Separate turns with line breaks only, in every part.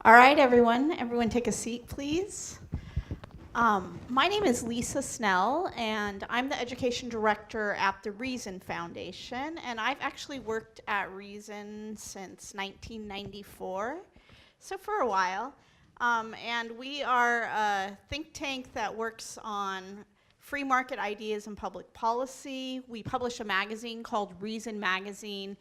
All right, everyone. Everyone take a seat, please. My name is Lisa Snell, and I'm the Education Director at the Reason Foundation, and I've actually worked at Reason since 1994, so for a while. And we are a think tank that works on free market ideas and public policy. We publish a magazine called Reason Magazine,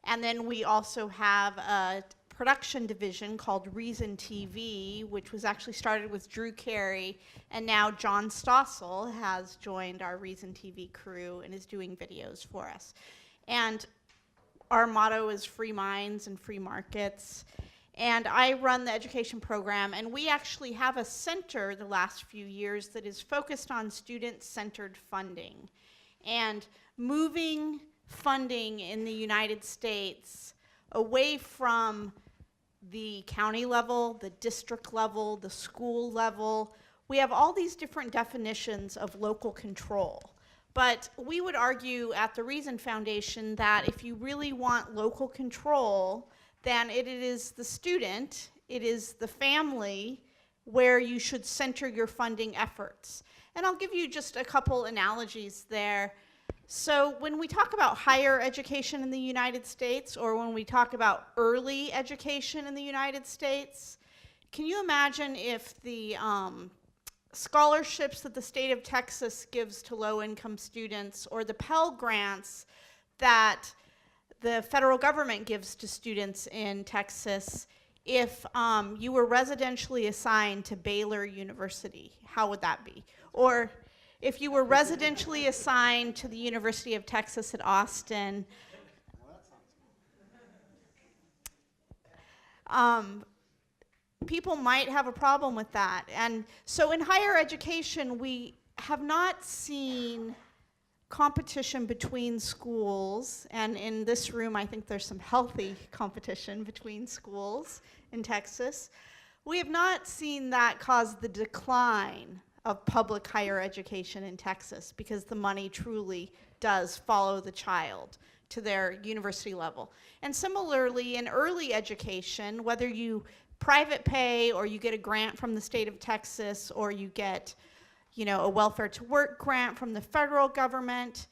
and then we also have a production division called Reason TV, which was actually started with Drew Carey, and now John Stossel has joined our Reason TV crew and is doing videos for us. And our motto is free minds and free markets. And I run the education program, and we actually have a center the last few years that is focused on student-centered funding and moving funding in the United States away from the county level, the district level, the school level. We have all these different definitions of local control. But we would argue at the Reason Foundation that if you really want local control, then it is the student, it is the family where you should center your funding efforts. And I'll give you just a couple analogies there. So when we talk about higher education in the United States, or when we talk about early education in the United States, can you imagine if the scholarships that the state of Texas gives to low-income students, or the Pell Grants that the federal government gives to students in Texas, if you were residentially assigned to Baylor University, how would that be? Or if you were residentially assigned to the University of Texas at Austin, people might have a problem with that. And so in higher education, we have not seen competition between schools, and in this room I think there's some healthy competition between schools in Texas. We have not seen that cause the decline of public higher education in Texas, because the money truly does follow the child to their university level. And similarly, in early education, whether you private pay or you get a grant from the state of Texas, or you get, you know, a welfare to work grant from the federal government,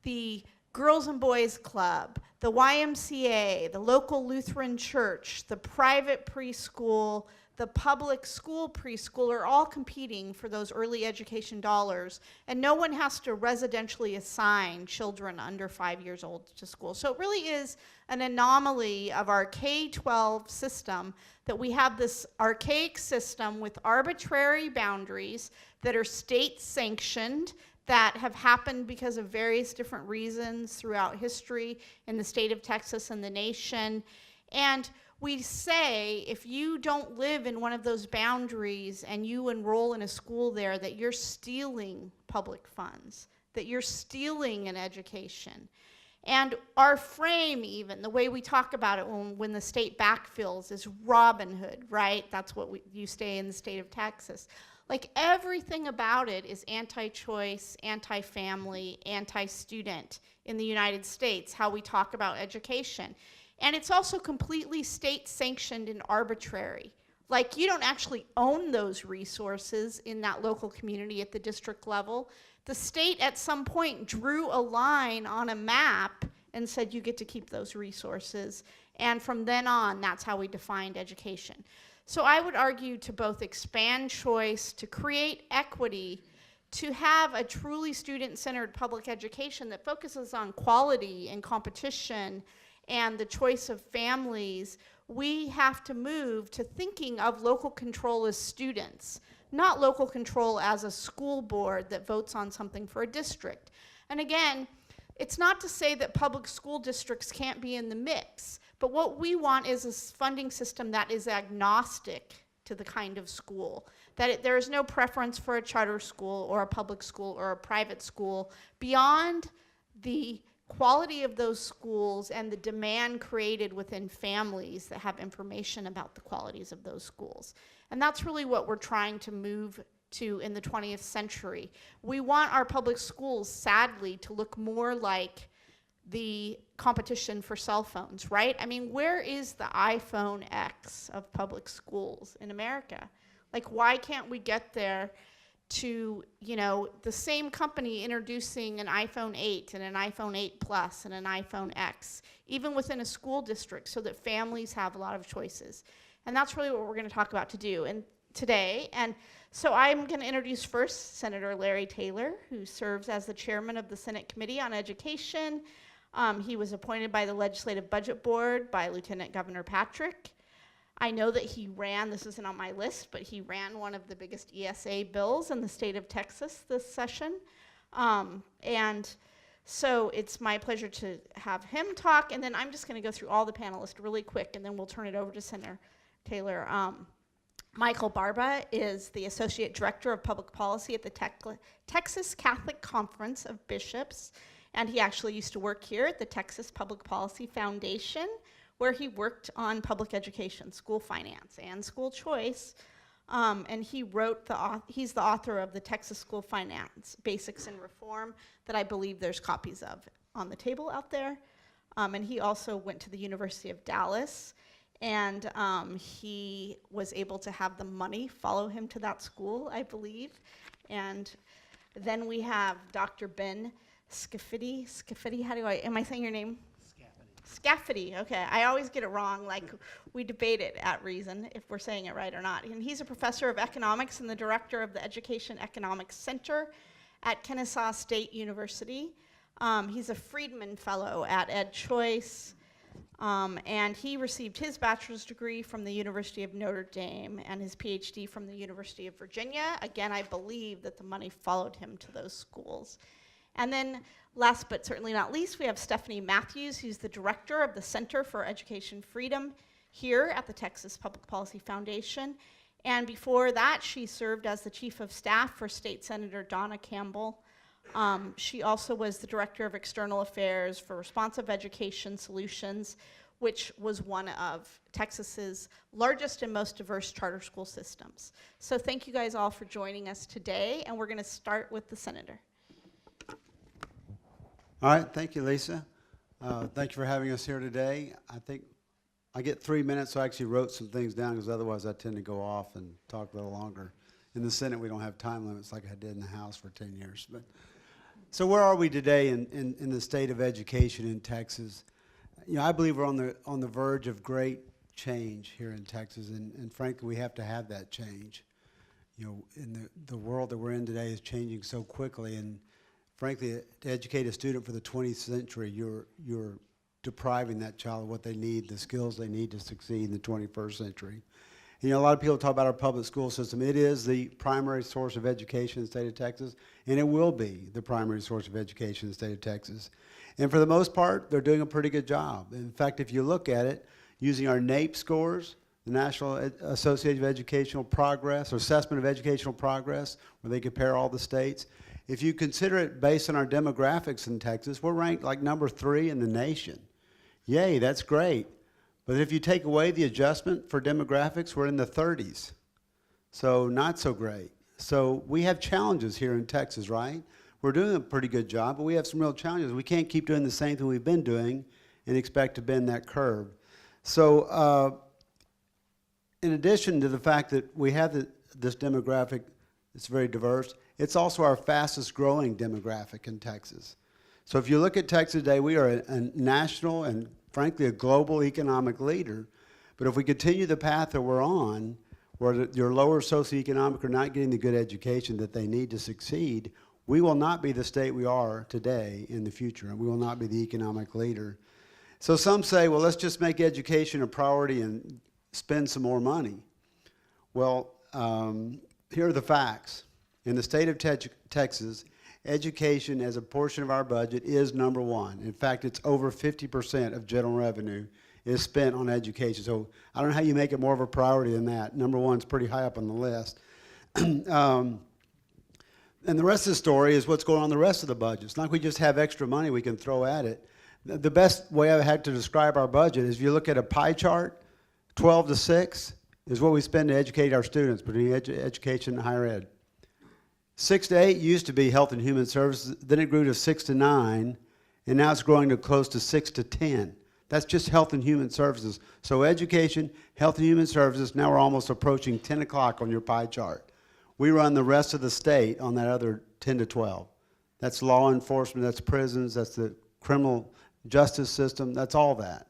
the Girls and Boys Club, the YMCA, the local Lutheran church, the private preschool, the public school preschool are all competing for those early education dollars, and no one has to residentially assign children under 5 years old to school. So it really is an anomaly of our K-12 system that we have this archaic system with arbitrary boundaries that are state sanctioned, that have happened because of various different reasons throughout history in the state of Texas and the nation. And we say if you don't live in one of those boundaries and you enroll in a school there, that you're stealing public funds, that you're stealing an education. And our frame, even the way we talk about it when the state backfills, is Robin Hood, right? That's what you say in the state of Texas. Like everything about it is anti-choice, anti-family, anti-student in the United States, how we talk about education. And it's also completely state-sanctioned and arbitrary. Like, you don't actually own those resources in that local community at the district level. The state at some point drew a line on a map and said you get to keep those resources. And from then on, that's how we defined education. So I would argue to both expand choice, to create equity, to have a truly student-centered public education that focuses on quality and competition and the choice of families. We have to move to thinking of local control as students, not local control as a school board that votes on something for a district. And again, it's not to say that public school districts can't be in the mix, but what we want is a funding system that is agnostic to the kind of school, that there is no preference for a charter school or a public school or a private school beyond the quality of those schools and the demand created within families that have information about the qualities of those schools. And that's really what we're trying to move to in the 20th century. We want our public schools, sadly, to look more like the competition for cell phones, right? I mean, where is the iPhone X of public schools in America? Like, why can't we get there to, you know, the same company introducing an iPhone 8 and an iPhone 8 Plus and an iPhone X, even within a school district, so that families have a lot of choices? And that's really what we're going to talk about today. And so I'm going to introduce first Senator Larry Taylor, who serves as the chairman of the Senate Committee on Education. He was appointed by the Legislative Budget Board by Lieutenant Governor Patrick. I know that he ran, this isn't on my list, but he ran one of the biggest ESA bills in the state of Texas this session. And so it's my pleasure to have him talk, and then I'm just going to go through all the panelists really quick, and then we'll turn it over to Senator Taylor. Michael Barba is the Associate Director of Public Policy at the Texas Catholic Conference of Bishops, and he actually used to work here at the Texas Public Policy Foundation, where he worked on public education, school finance, and school choice. And he's the author of the Texas School Finance Basics and Reform that I believe there's copies of on the table out there. And he also went to the University of Dallas, and he was able to have the money follow him to that school, I believe. And then we have Dr. Ben Scafidi, am I saying your name? Scafidi, okay. I always get it wrong, like we debate it at Reason if we're saying it right or not. And he's a professor of economics and the director of the Education Economics Center at Kennesaw State University. He's a Friedman Fellow at EdChoice, and he received his bachelor's degree from the University of Notre Dame and his PhD from the University of Virginia. Again, I believe that the money followed him to those schools. And then last but certainly not least, we have Stephanie Matthews, who's the director of the Center for Education Freedom here at the Texas Public Policy Foundation. And before that, she served as the chief of staff for State Senator Donna Campbell. She also was the director of external affairs for Responsive Education Solutions, which was one of Texas's largest and most diverse charter school systems. So thank you guys all for joining us today, and we're going to start with the senator.
All right, thank you, Lisa. Thank you for having us here today. I think I get 3 minutes, so I actually wrote some things down because otherwise I tend to go off and talk a little longer. In the Senate, we don't have time limits like I did in the House for 10 years. So where are we today in the state of education in Texas? You know, I believe we're on the verge of great change here in Texas, and frankly, we have to have that change. You know, in the world that we're in today is changing so quickly, and frankly, to educate a student for the 20th century, you're depriving that child of what they need, the skills they need to succeed in the 21st century. You know, a lot of people talk about our public school system. It is the primary source of education in the state of Texas, and it will be the primary source of education in the state of Texas. And for the most part, they're doing a pretty good job. In fact, if you look at it, using our NAEP scores, the National Association of Educational Progress, or Assessment of Educational Progress, where they compare all the states, if you consider it based on our demographics in Texas, we're ranked like number 3 in the nation. Yay, that's great. But if you take away the adjustment for demographics, we're in the 30s. So not so great. So we have challenges here in Texas, right? We're doing a pretty good job, but we have some real challenges. We can't keep doing the same thing we've been doing and expect to bend that curve. So in addition to the fact that we have this demographic that's very diverse, it's also our fastest growing demographic in Texas. So if you look at Texas today, we are a national and frankly a global economic leader. But if we continue the path that we're on, where your lower socioeconomic are not getting the good education that they need to succeed, we will not be the state we are today in the future, and we will not be the economic leader. So some say, well, let's just make education a priority and spend some more money. Well, here are the facts. In the state of Texas, education as a portion of our budget is number 1. In fact, it's over 50% of general revenue is spent on education. So I don't know how you make it more of a priority than that. Number 1 is pretty high up on the list. And the rest of the story is what's going on in the rest of the budget. It's not like we just have extra money we can throw at it. The best way I've had to describe our budget is if you look at a pie chart, 12 to 6 is what we spend to educate our students between education and higher ed. 6 to 8 used to be health and human services, then it grew to 6 to 9, and now it's growing to close to 6 to 10. That's just health and human services. So education, health and human services, now we're almost approaching 10 o'clock on your pie chart. We run the rest of the state on that other 10 to 12. That's law enforcement, that's prisons, that's the criminal justice system, that's all that.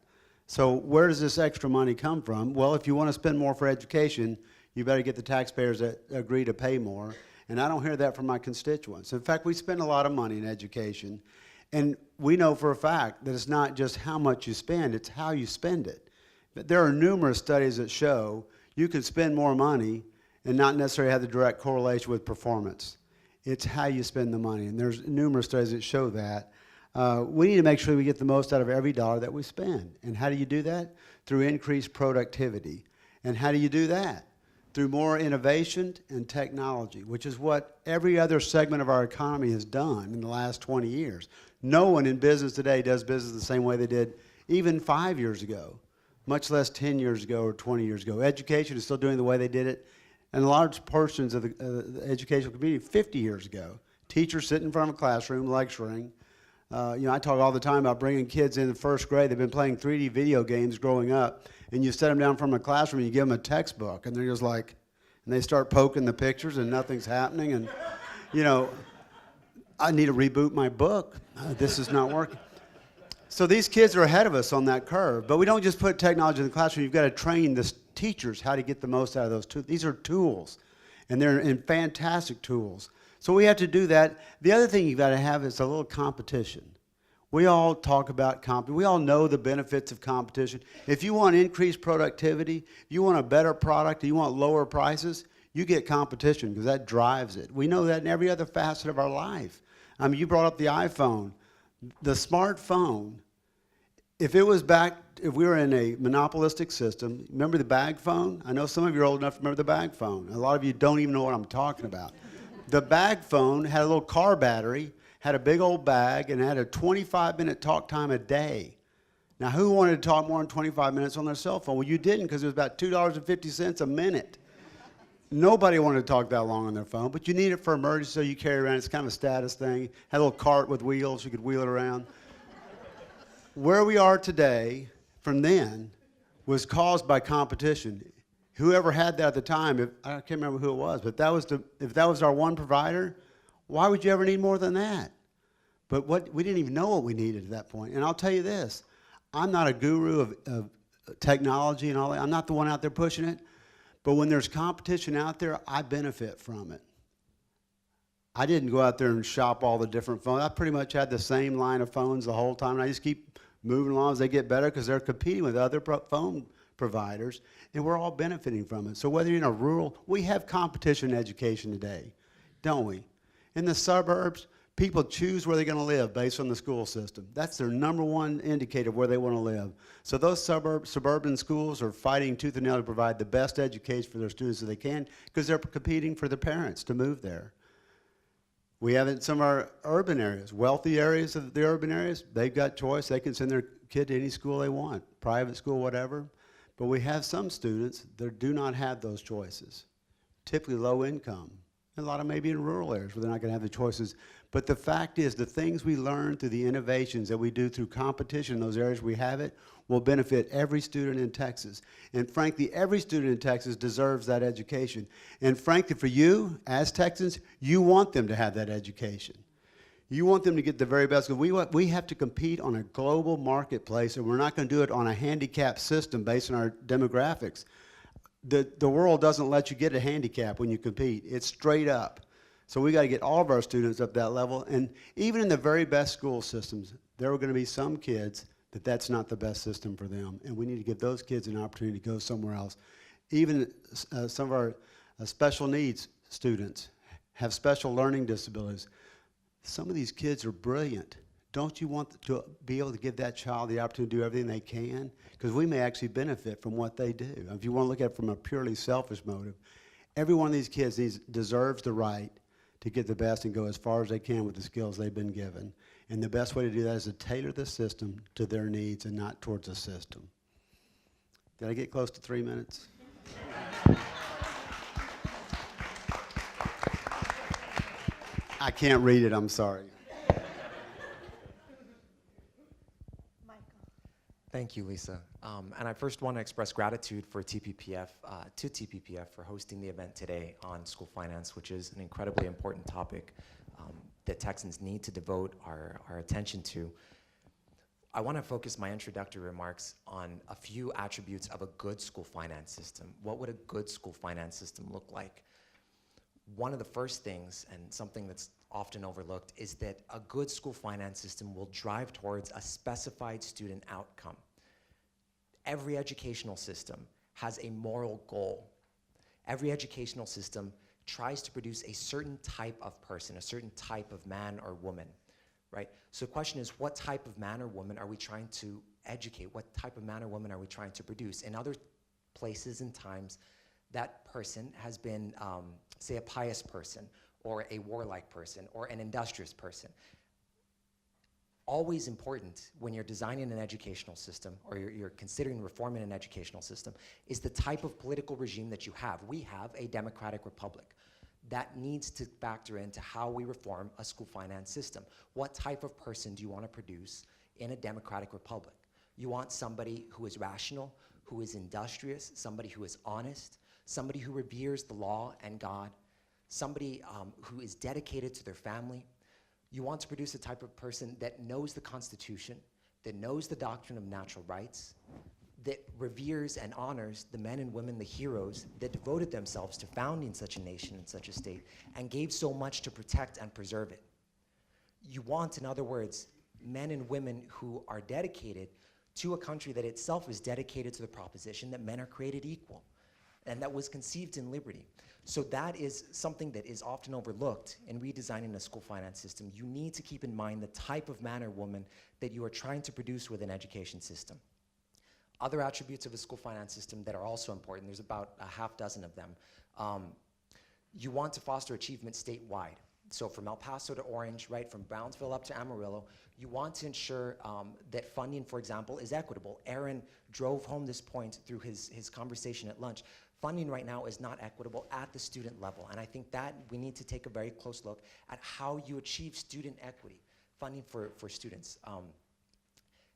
So where does this extra money come from? Well, if you want to spend more for education, you better get the taxpayers that agree to pay more. And I don't hear that from my constituents. In fact, we spend a lot of money in education, and we know for a fact that it's not just how much you spend, it's how you spend it. But there are numerous studies that show you can spend more money and not necessarily have the direct correlation with performance. It's how you spend the money, and there's numerous studies that show that. We need to make sure we get the most out of every dollar that we spend. And how do you do that? Through increased productivity. And how do you do that? Through more innovation and technology, which is what every other segment of our economy has done in the last 20 years. No one in business today does business the same way they did even 5 years ago, much less 10 years ago or 20 years ago. Education is still doing the way they did it, and large portions of the educational community 50 years ago. Teachers sitting in front of a classroom lecturing. I talk all the time about bringing kids in the first grade. They've been playing 3D video games growing up, and you set them down from a classroom and you give them a textbook, and they're just like, and they start poking the pictures and nothing's happening, and I need to reboot my book. This is not working. So these kids are ahead of us on that curve, but we don't just put technology in the classroom. You've got to train the teachers how to get the most out of those tools. These are tools, and they're fantastic tools. So we have to do that. The other thing you've got to have is a little competition. We all talk about competition. We all know the benefits of competition. If you want increased productivity, you want a better product, you want lower prices, you get competition because that drives it. We know that in every other facet of our life. I mean, you brought up the iPhone. The smartphone, if we were in a monopolistic system, remember the bag phone? I know some of you are old enough to remember the bag phone. A lot of you don't even know what I'm talking about. The bag phone had a little car battery, had a big old bag, and had a 25-minute talk time a day. Now, who wanted to talk more than 25 minutes on their cell phone? Well, you didn't, because it was about $2.50 a minute. Nobody wanted to talk that long on their phone, but you need it for emergency, so you carry it around. It's kind of a status thing. Had a little cart with wheels. You could wheel it around. Where we are today from then was caused by competition. Whoever had that at the time, I can't remember who it was, but if that was our one provider, why would you ever need more than that? But we didn't even know what we needed at that point. And I'll tell you this, I'm not a guru of technology and all that. I'm not the one out there pushing it. But when there's competition out there, I benefit from it. I didn't go out there and shop all the different phones. I pretty much had the same line of phones the whole time, and I just keep moving along as they get better because they're competing with other phone providers, and we're all benefiting from it. So whether you're in a rural, we have competition in education today, don't we? In the suburbs, people choose where they're going to live based on the school system. That's their number one indicator of where they want to live. So those suburban schools are fighting tooth and nail to provide the best education for their students that they can because they're competing for their parents to move there. We have it in some of our urban areas, wealthy areas of the urban areas. They've got choice. They can send their kid to any school they want, private school, whatever. But we have some students that do not have those choices, typically low income. And a lot of maybe in rural areas where they're not going to have the choices. But the fact is, the things we learn through the innovations that we do through competition in those areas we have it will benefit every student in Texas. And frankly, every student in Texas deserves that education. And frankly, for you, as Texans, you want them to have that education. You want them to get the very best. We have to compete on a global marketplace, and we're not going to do it on a handicap system based on our demographics. The world doesn't let you get a handicap when you compete. It's straight up. So we got to get all of our students up that level. And even in the very best school systems, there are going to be some kids that's not the best system for them. And we need to give those kids an opportunity to go somewhere else. Even some of our special needs students have special learning disabilities. Some of these kids are brilliant. Don't you want to be able to give that child the opportunity to do everything they can? Because we may actually benefit from what they do. If you want to look at it from a purely selfish motive, every one of these kids deserves the right to get the best and go as far as they can with the skills they've been given. And the best way to do that is to tailor the system to their needs and not towards the system. Did I get close to 3 minutes? I can't read it, I'm sorry.
Thank you, Lisa. And I first want to express gratitude for TPPF, to TPPF for hosting the event today on school finance, which is an incredibly important topic that Texans need to devote our attention to. I want to focus my introductory remarks on a few attributes of a good school finance system. What would a good school finance system look like? One of the first things, and something that's often overlooked, is that a good school finance system will drive towards a specified student outcome. Every educational system has a moral goal. Every educational system tries to produce a certain type of person, a certain type of man or woman, right? So the question is, what type of man or woman are we trying to educate? What type of man or woman are we trying to produce? In other places and times, that person has been, say, a pious person, or a warlike person, or an industrious person. Always important when you're designing an educational system, or you're considering reforming an educational system, is the type of political regime that you have. We have a democratic republic. That needs to factor into how we reform a school finance system. What type of person do you want to produce in a democratic republic? You want somebody who is rational, who is industrious, somebody who is honest, somebody who reveres the law and God, somebody who is dedicated to their family. You want to produce a type of person that knows the Constitution, that knows the doctrine of natural rights, that reveres and honors the men and women, the heroes that devoted themselves to founding such a nation and such a state and gave so much to protect and preserve it. You want, in other words, men and women who are dedicated to a country that itself is dedicated to the proposition that men are created equal, and that was conceived in liberty. So that is something that is often overlooked in redesigning a school finance system. You need to keep in mind the type of man or woman that you are trying to produce with an education system. Other attributes of a school finance system that are also important, there's about a half dozen of them. You want to foster achievement statewide. So from El Paso to Orange, right, from Brownsville up to Amarillo, you want to ensure that funding, for example, is equitable. Aaron drove home this point through his conversation at lunch. Funding right now is not equitable at the student level, and I think that we need to take a very close look at how you achieve student equity, funding for students.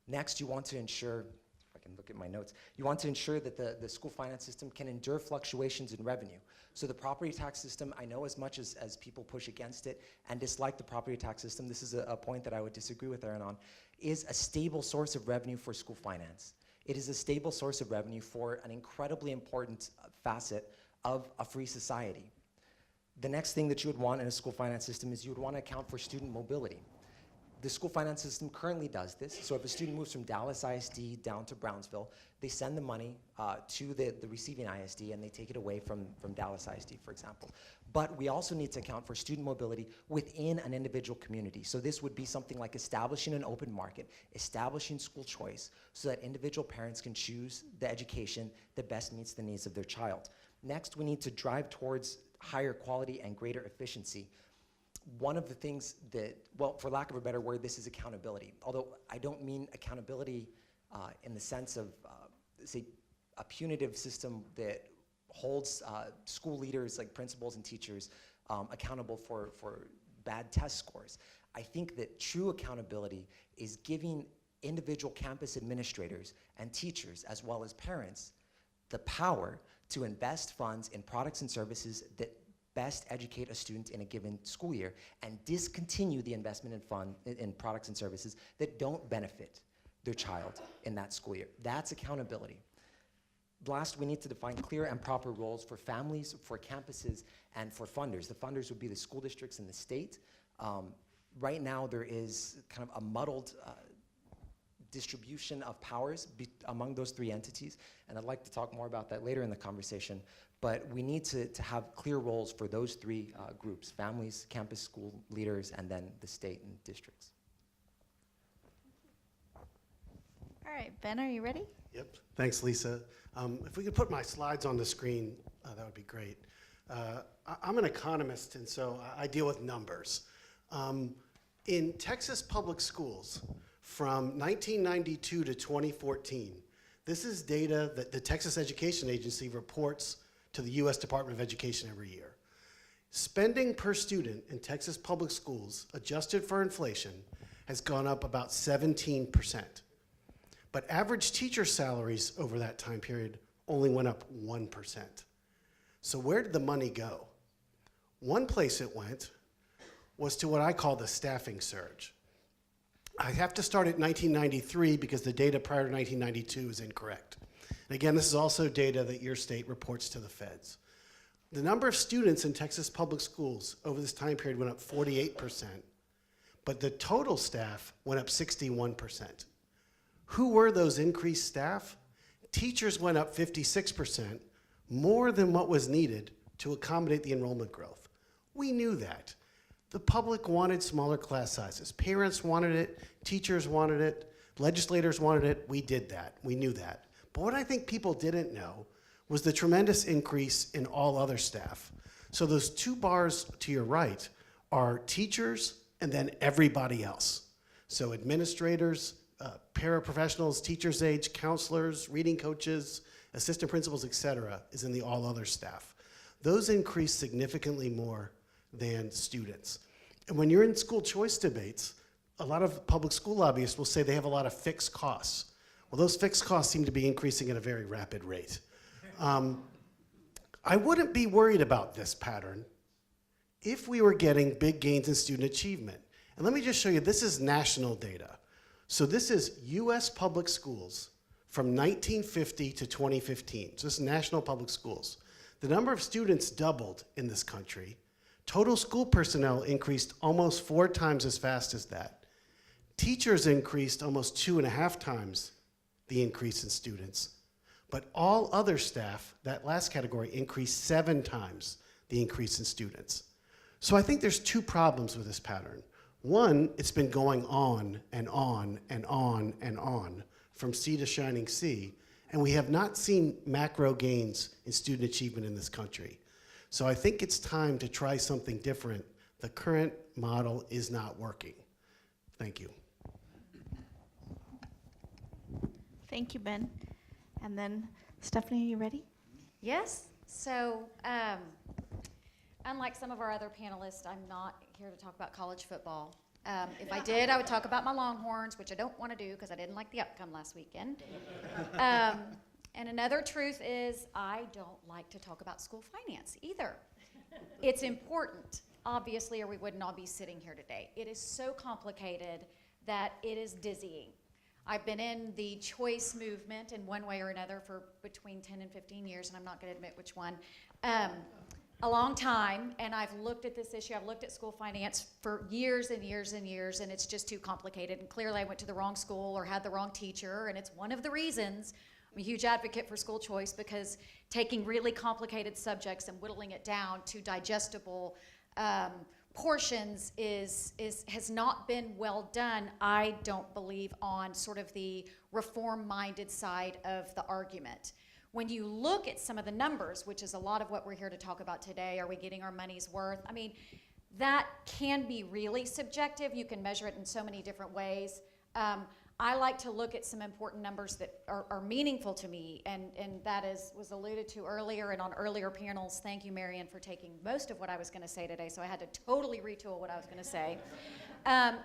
Next, you want to ensure, if I can look at my notes, you want to ensure that the school finance system can endure fluctuations in revenue. So the property tax system, I know as much as people push against it and dislike the property tax system, this is a point that I would disagree with Aaron on, is a stable source of revenue for school finance. It is a stable source of revenue for an incredibly important facet of a free society. The next thing that you would want in a school finance system is you would want to account for student mobility. The school finance system currently does this. So if a student moves from Dallas ISD down to Brownsville, they send the money to the receiving ISD and they take it away from Dallas ISD, for example. But we also need to account for student mobility within an individual community. So this would be something like establishing an open market, establishing school choice, so that individual parents can choose the education that best meets the needs of their child. Next, we need to drive towards higher quality and greater efficiency. One of the things that, well, for lack of a better word, this is accountability. Although I don't mean accountability in the sense of, say, a punitive system that holds school leaders like principals and teachers accountable for bad test scores. I think that true accountability is giving individual campus administrators and teachers, as well as parents, the power to invest funds in products and services that best educate a student in a given school year and discontinue the investment in products and services that don't benefit their child in that school year. That's accountability. Last, we need to define clear and proper roles for families, for campuses, and for funders. The funders would be the school districts and the state. Right now, there is kind of a muddled distribution of powers among those three entities, and I'd like to talk more about that later in the conversation, but we need to have clear roles for those three groups: families, campus school leaders, and then the state and districts.
All right, Ben, are you ready?
Yep. Thanks, Lisa. If we could put my slides on the screen, that would be great. I'm an economist, and so I deal with numbers. In Texas public schools, from 1992 to 2014, this is data that the Texas Education Agency reports to the U.S. Department of Education every year. Spending per student in Texas public schools, adjusted for inflation, has gone up about 17%. But average teacher salaries over that time period only went up 1%. So where did the money go? One place it went was to what I call the staffing surge. I have to start at 1993 because the data prior to 1992 is incorrect. And again, this is also data that your state reports to the feds. The number of students in Texas public schools over this time period went up 48%, but the total staff went up 61%. Who were those increased staff? Teachers went up 56%, more than what was needed to accommodate the enrollment growth. We knew that. The public wanted smaller class sizes. Parents wanted it, teachers wanted it, legislators wanted it. We did that. We knew that. But what I think people didn't know was the tremendous increase in all other staff. So those two bars to your right are teachers and then everybody else. So administrators, paraprofessionals, teachers' aides, counselors, reading coaches, assistant principals, et cetera, is in the all other staff. Those increase significantly more than students. And when you're in school choice debates, a lot of public school lobbyists will say they have a lot of fixed costs. Well, those fixed costs seem to be increasing at a very rapid rate. I wouldn't be worried about this pattern if we were getting big gains in student achievement. And let me just show you, this is national data. So this is US public schools from 1950 to 2015. So this is national public schools. The number of students doubled in this country. Total school personnel increased almost 4 times as fast as that. Teachers increased almost 2.5 times the increase in students. But all other staff, that last category, increased 7 times the increase in students. So I think there's 2 problems with this pattern. One, it's been going on and on and on and on from sea to shining sea, and we have not seen macro gains in student achievement in this country. So I think it's time to try something different. The current model is not working. Thank you.
Thank you, Ben. And then, Stephanie, are you ready?
Yes. So, unlike some of our other panelists, I'm not here to talk about college football. If I did, I would talk about my Longhorns, which I don't want to do because I didn't like the outcome last weekend. And another truth is I don't like to talk about school finance either. It's important, obviously, or we wouldn't all be sitting here today. It is so complicated that it is dizzying. I've been in the choice movement in one way or another for between 10 and 15 years, and I'm not going to admit which one, a long time, and I've looked at this issue. I've looked at school finance for years and years and years, and it's just too complicated. And clearly I went to the wrong school or had the wrong teacher, and it's one of the reasons I'm a huge advocate for school choice, because taking really complicated subjects and whittling it down to digestible portions has not been well done, I don't believe, on sort of the reform-minded side of the argument. When you look at some of the numbers, which is a lot of what we're here to talk about today, are we getting our money's worth? I mean, that can be really subjective. You can measure it in so many different ways. I like to look at some important numbers that are meaningful to me, and that was alluded to earlier and on earlier panels. Thank you, Marian, for taking most of what I was going to say today, so I had to totally retool what I was going to say.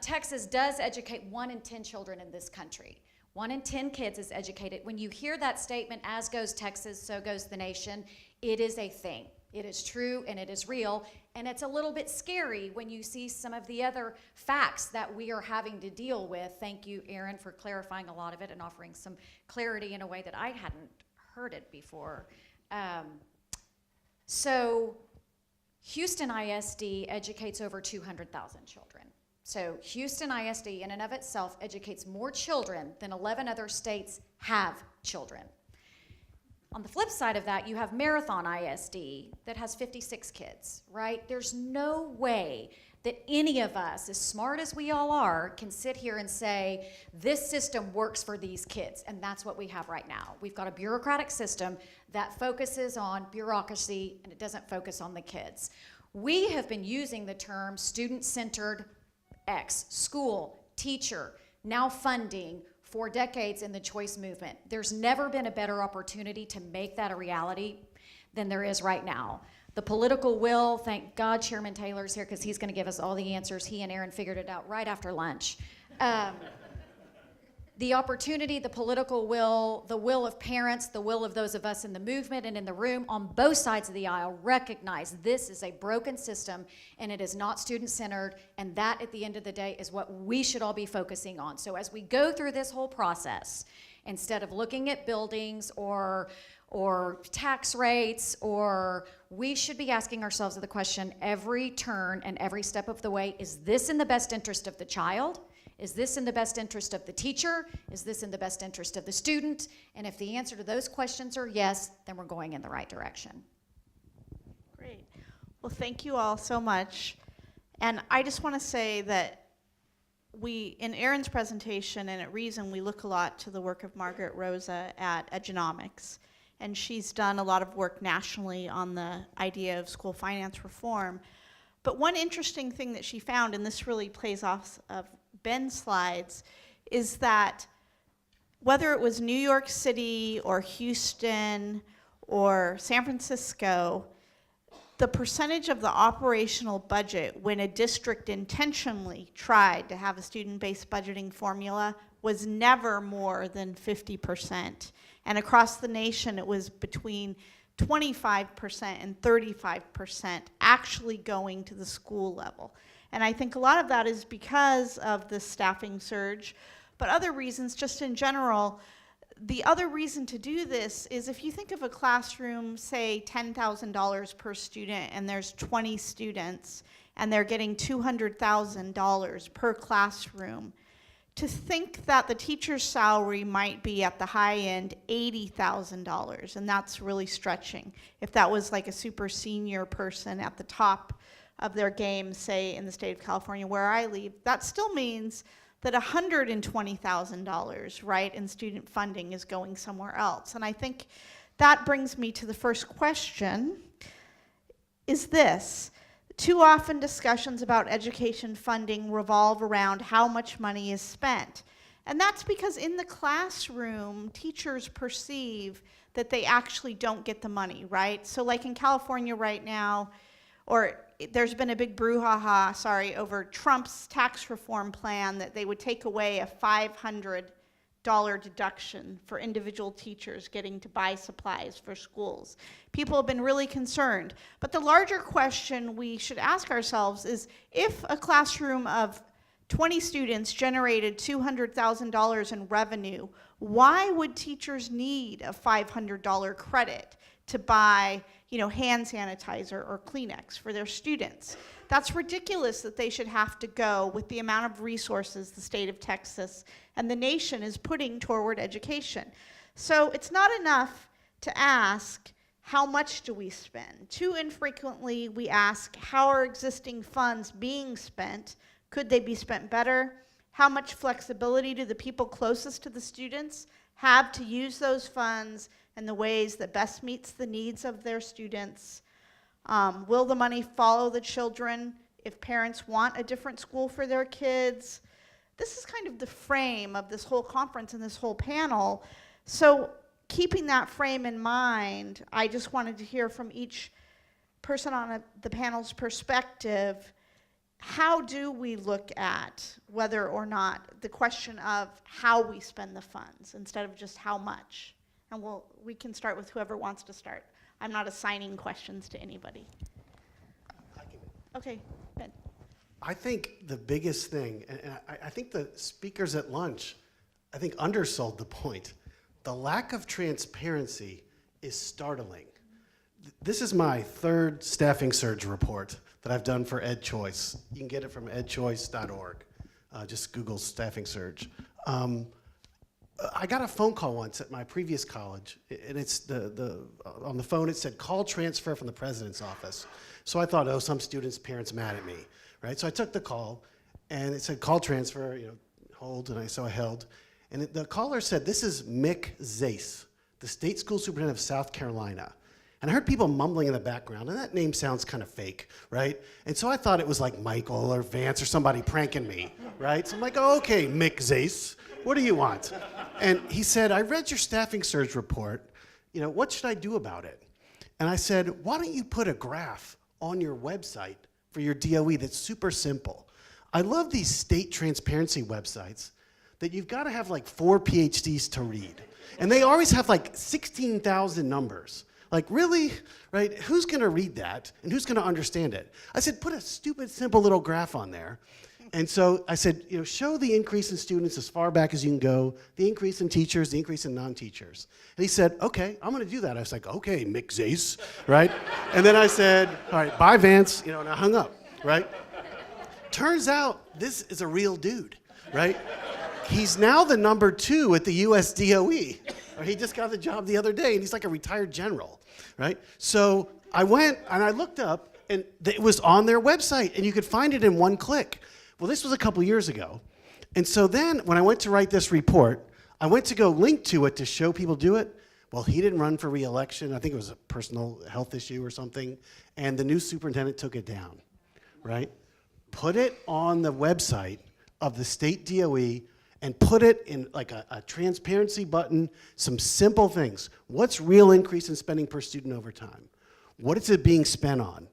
Texas does educate 1 in 10 children in this country. 1 in 10 kids is educated. When you hear that statement, as goes Texas, so goes the nation, it is a thing. It is true and it is real, and it's a little bit scary when you see some of the other facts that we are having to deal with. Thank you, Aaron, for clarifying a lot of it and offering some clarity in a way that I hadn't heard it before. So Houston ISD educates over 200,000 children. So Houston ISD in and of itself educates more children than 11 other states have children. On the flip side of that, you have Marathon ISD that has 56 kids, right? There's no way that any of us, as smart as we all are, can sit here and say, this system works for these kids, and that's what we have right now. We've got a bureaucratic system that focuses on bureaucracy, and it doesn't focus on the kids. We have been using the term student-centered X, school, teacher, now funding, for decades in the choice movement. There's never been a better opportunity to make that a reality than there is right now. The political will, thank God Chairman Taylor's here because he's going to give us all the answers. He and Aaron figured it out right after lunch. The the opportunity, the political will, the will of parents, the will of those of us in the movement and in the room on both sides of the aisle recognize this is a broken system and it is not student-centered, and that at the end of the day is what we should all be focusing on. So as we go through this whole process, instead of looking at buildings or tax rates, or we should be asking ourselves the question every turn and every step of the way, is this in the best interest of the child? Is this in the best interest of the teacher? Is this in the best interest of the student? And if the answer to those questions are yes, then we're going in the right direction.
Great. Well, thank you all so much. And I just want to say that in Erin's presentation and at Reason, we look a lot to the work of Margaret Rosa at Economics. And she's done a lot of work nationally on the idea of school finance reform. But one interesting thing that she found, and this really plays off of Ben's slides, is that whether it was New York City or Houston or San Francisco, the percentage of the operational budget when a district intentionally tried to have a student-based budgeting formula was never more than 50%. And across the nation, it was between 25% and 35% actually going to the school level. And I think a lot of that is because of the staffing surge, but other reasons, just in general, the other reason to do this is if you think of a classroom, say $10,000 per student, and there's 20 students, and they're getting $200,000 per classroom, to think that the teacher's salary might be at the high end $80,000, and that's really stretching. If that was like a super senior person at the top of their game, say in the state of California where I live, that still means that $120,000, right, in student funding is going somewhere else. And I think that brings me to the first question, is this. Too often discussions about education funding revolve around how much money is spent. And that's because in the classroom, teachers perceive that they actually don't get the money, right? So like in California right now, or there's been a big brouhaha, over Trump's tax reform plan that they would take away a $500 deduction for individual teachers getting to buy supplies for schools. People have been really concerned. But the larger question we should ask ourselves is, if a classroom of 20 students generated $200,000 in revenue, why would teachers need a $500 credit to buy, hand sanitizer or Kleenex for their students? That's ridiculous that they should have to go with the amount of resources the state of Texas and the nation is putting toward education. So it's not enough to ask, how much do we spend? Too infrequently we ask, how are existing funds being spent? Could they be spent better? How much flexibility do the people closest to the students have to use those funds in the ways that best meets the needs of their students? Will the money follow the children if parents want a different school for their kids? This is kind of the frame of this whole conference and this whole panel. So keeping that frame in mind, I just wanted to hear from each person on the panel's perspective, how do we look at whether or not the question of how we spend the funds instead of just how much? And we can start with whoever wants to start. I'm not assigning questions to anybody. Okay, Ben.
I think the biggest thing, and I think the speakers at lunch, I think undersold the point. The lack of transparency is startling. This is my third staffing surge report that I've done for EdChoice. You can get it from edchoice.org. Just Google staffing surge. I got a phone call once at my previous college, and it's on the phone it said call transfer from the president's office. So I thought, oh, some student's parents mad at me, right? So I took the call, and it said call transfer, hold, and I held. And the caller said, this is Mick Zase, the state school superintendent of South Carolina. And I heard people mumbling in the background, and that name sounds kind of fake, right? And so I thought it was like Michael or Vance or somebody pranking me, right? So I'm like, oh, okay, Mick Zase, what do you want? And he said, I read your staffing surge report. What should I do about it? And I said, why don't you put a graph on your website for your DOE that's super simple? I love these state transparency websites that you've got to have like 4 PhDs to read. And they always have like 16,000 numbers. Like, really? Right? Who's going to read that? And who's going to understand it? I said, put a stupid, simple little graph on there. And so I said, show the increase in students as far back as you can go, the increase in teachers, the increase in non-teachers. And he said, okay, I'm going to do that. I was like, okay, Mick Zace, right? And then I said, all right, bye, Vance, and I hung up, right? Turns out this is a real dude, right? He's now the number 2 at the US DOE. He just got the job the other day, and he's like a retired general, right? So I went and I looked up, and it was on their website, and you could find it in one click. Well, this was a couple years ago. And so then when I went to write this report, I went to go link to it to show people do it. Well, he didn't run for re-election. I think it was a personal health issue or something. And the new superintendent took it down, right? Put it on the website of the state DOE and put it in like a transparency button, some simple things. What's real increase in spending per student over time? What is it being spent on?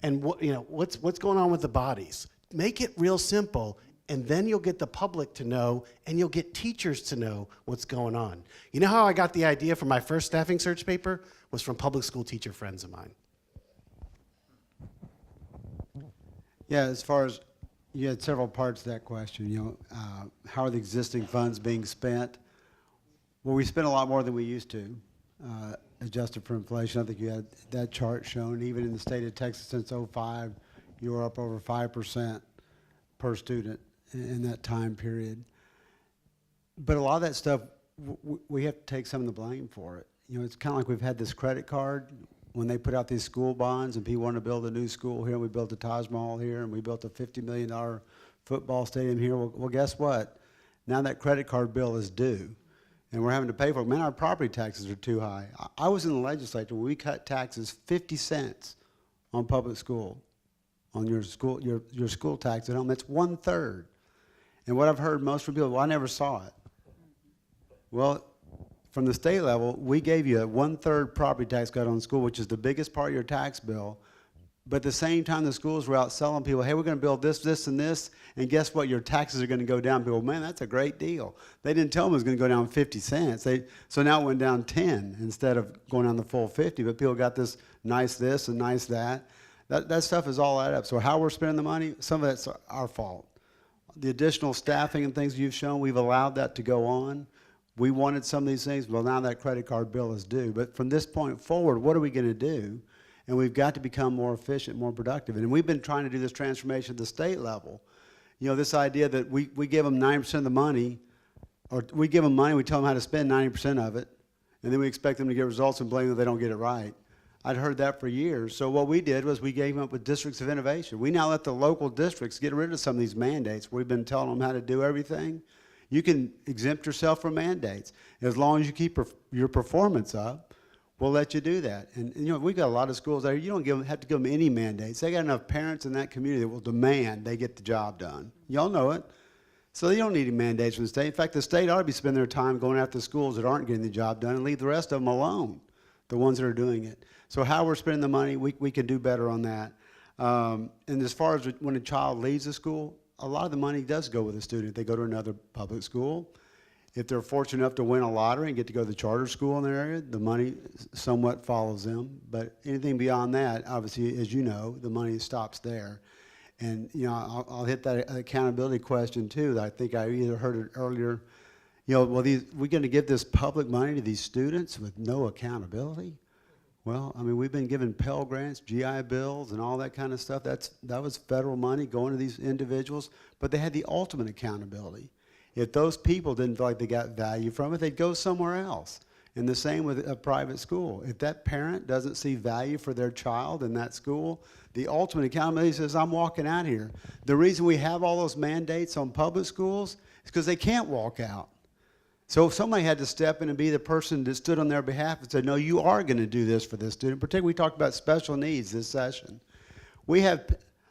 And what's going on with the bodies? Make it real simple, and then you'll get the public to know, and you'll get teachers to know what's going on. You know how I got the idea for my first staffing search paper? Was from public school teacher friends of mine.
Yeah, as far as, you had several parts to that question. How are the existing funds being spent? Well, we spend a lot more than we used to, adjusted for inflation. I think you had that chart shown. Even in the state of Texas since '05, you were up over 5% per student in that time period. But a lot of that stuff, we have to take some of the blame for it. It's kind of like we've had this credit card when they put out these school bonds and people want to build a new school here, and we built a Taj Mahal here, and we built a $50 million football stadium here. Well, guess what? Now that credit card bill is due, and we're having to pay for it. Man, our property taxes are too high. I was in the legislature when we cut taxes 50 cents on public school. On your school tax at home, that's 1/3. And what I've heard most from people, well, I never saw it. Well, from the state level, we gave you a 1/3 property tax cut on school, which is the biggest part of your tax bill. But at the same time, the schools were out selling people, hey, we're going to build this, this, and this, and guess what? Your taxes are going to go down. People, man, that's a great deal. They didn't tell them it was going to go down 50 cents. So now it went down 10 instead of going down the full 50. But people got this nice this and nice that. That stuff is all added up. So how we're spending the money, some of that's our fault. The additional staffing and things you've shown, we've allowed that to go on. We wanted some of these things. Well, now that credit card bill is due. But from this point forward, what are we going to do? And we've got to become more efficient, more productive. And we've been trying to do this transformation at the state level. This idea that we give them 90% of the money, or we give them money, we tell them how to spend 90% of it, and then we expect them to get results and blame them if they don't get it right. I'd heard that for years. So what we did was we gave them up with districts of innovation. We now let the local districts get rid of some of these mandates. We've been telling them how to do everything. You can exempt yourself from mandates. As long as you keep your performance up, we'll let you do that. And we've got a lot of schools there. You don't have to give them any mandates. They got enough parents in that community that will demand they get the job done. Y'all know it. So they don't need any mandates from the state. In fact, the state ought to be spending their time going after the schools that aren't getting the job done and leave the rest of them alone, the ones that are doing it. So how we're spending the money, we can do better on that. And as far as when a child leaves the school, a lot of the money does go with the student. They go to another public school. If they're fortunate enough to win a lottery and get to go to the charter school in their area, the money somewhat follows them. But anything beyond that, obviously, as you know, the money stops there. And I'll hit that accountability question too. That I think I either heard it earlier. Well, we're going to give this public money to these students with no accountability? Well, I mean, we've been given Pell Grants, GI Bills, and all that kind of stuff. That was federal money going to these individuals, but they had the ultimate accountability. If those people didn't feel like they got value from it, they'd go somewhere else. And the same with a private school. If that parent doesn't see value for their child in that school, the ultimate accountability says, I'm walking out here. The reason we have all those mandates on public schools is because they can't walk out. So if somebody had to step in and be the person that stood on their behalf and said, no, you are going to do this for this student. Particularly, we talked about special needs this session. We have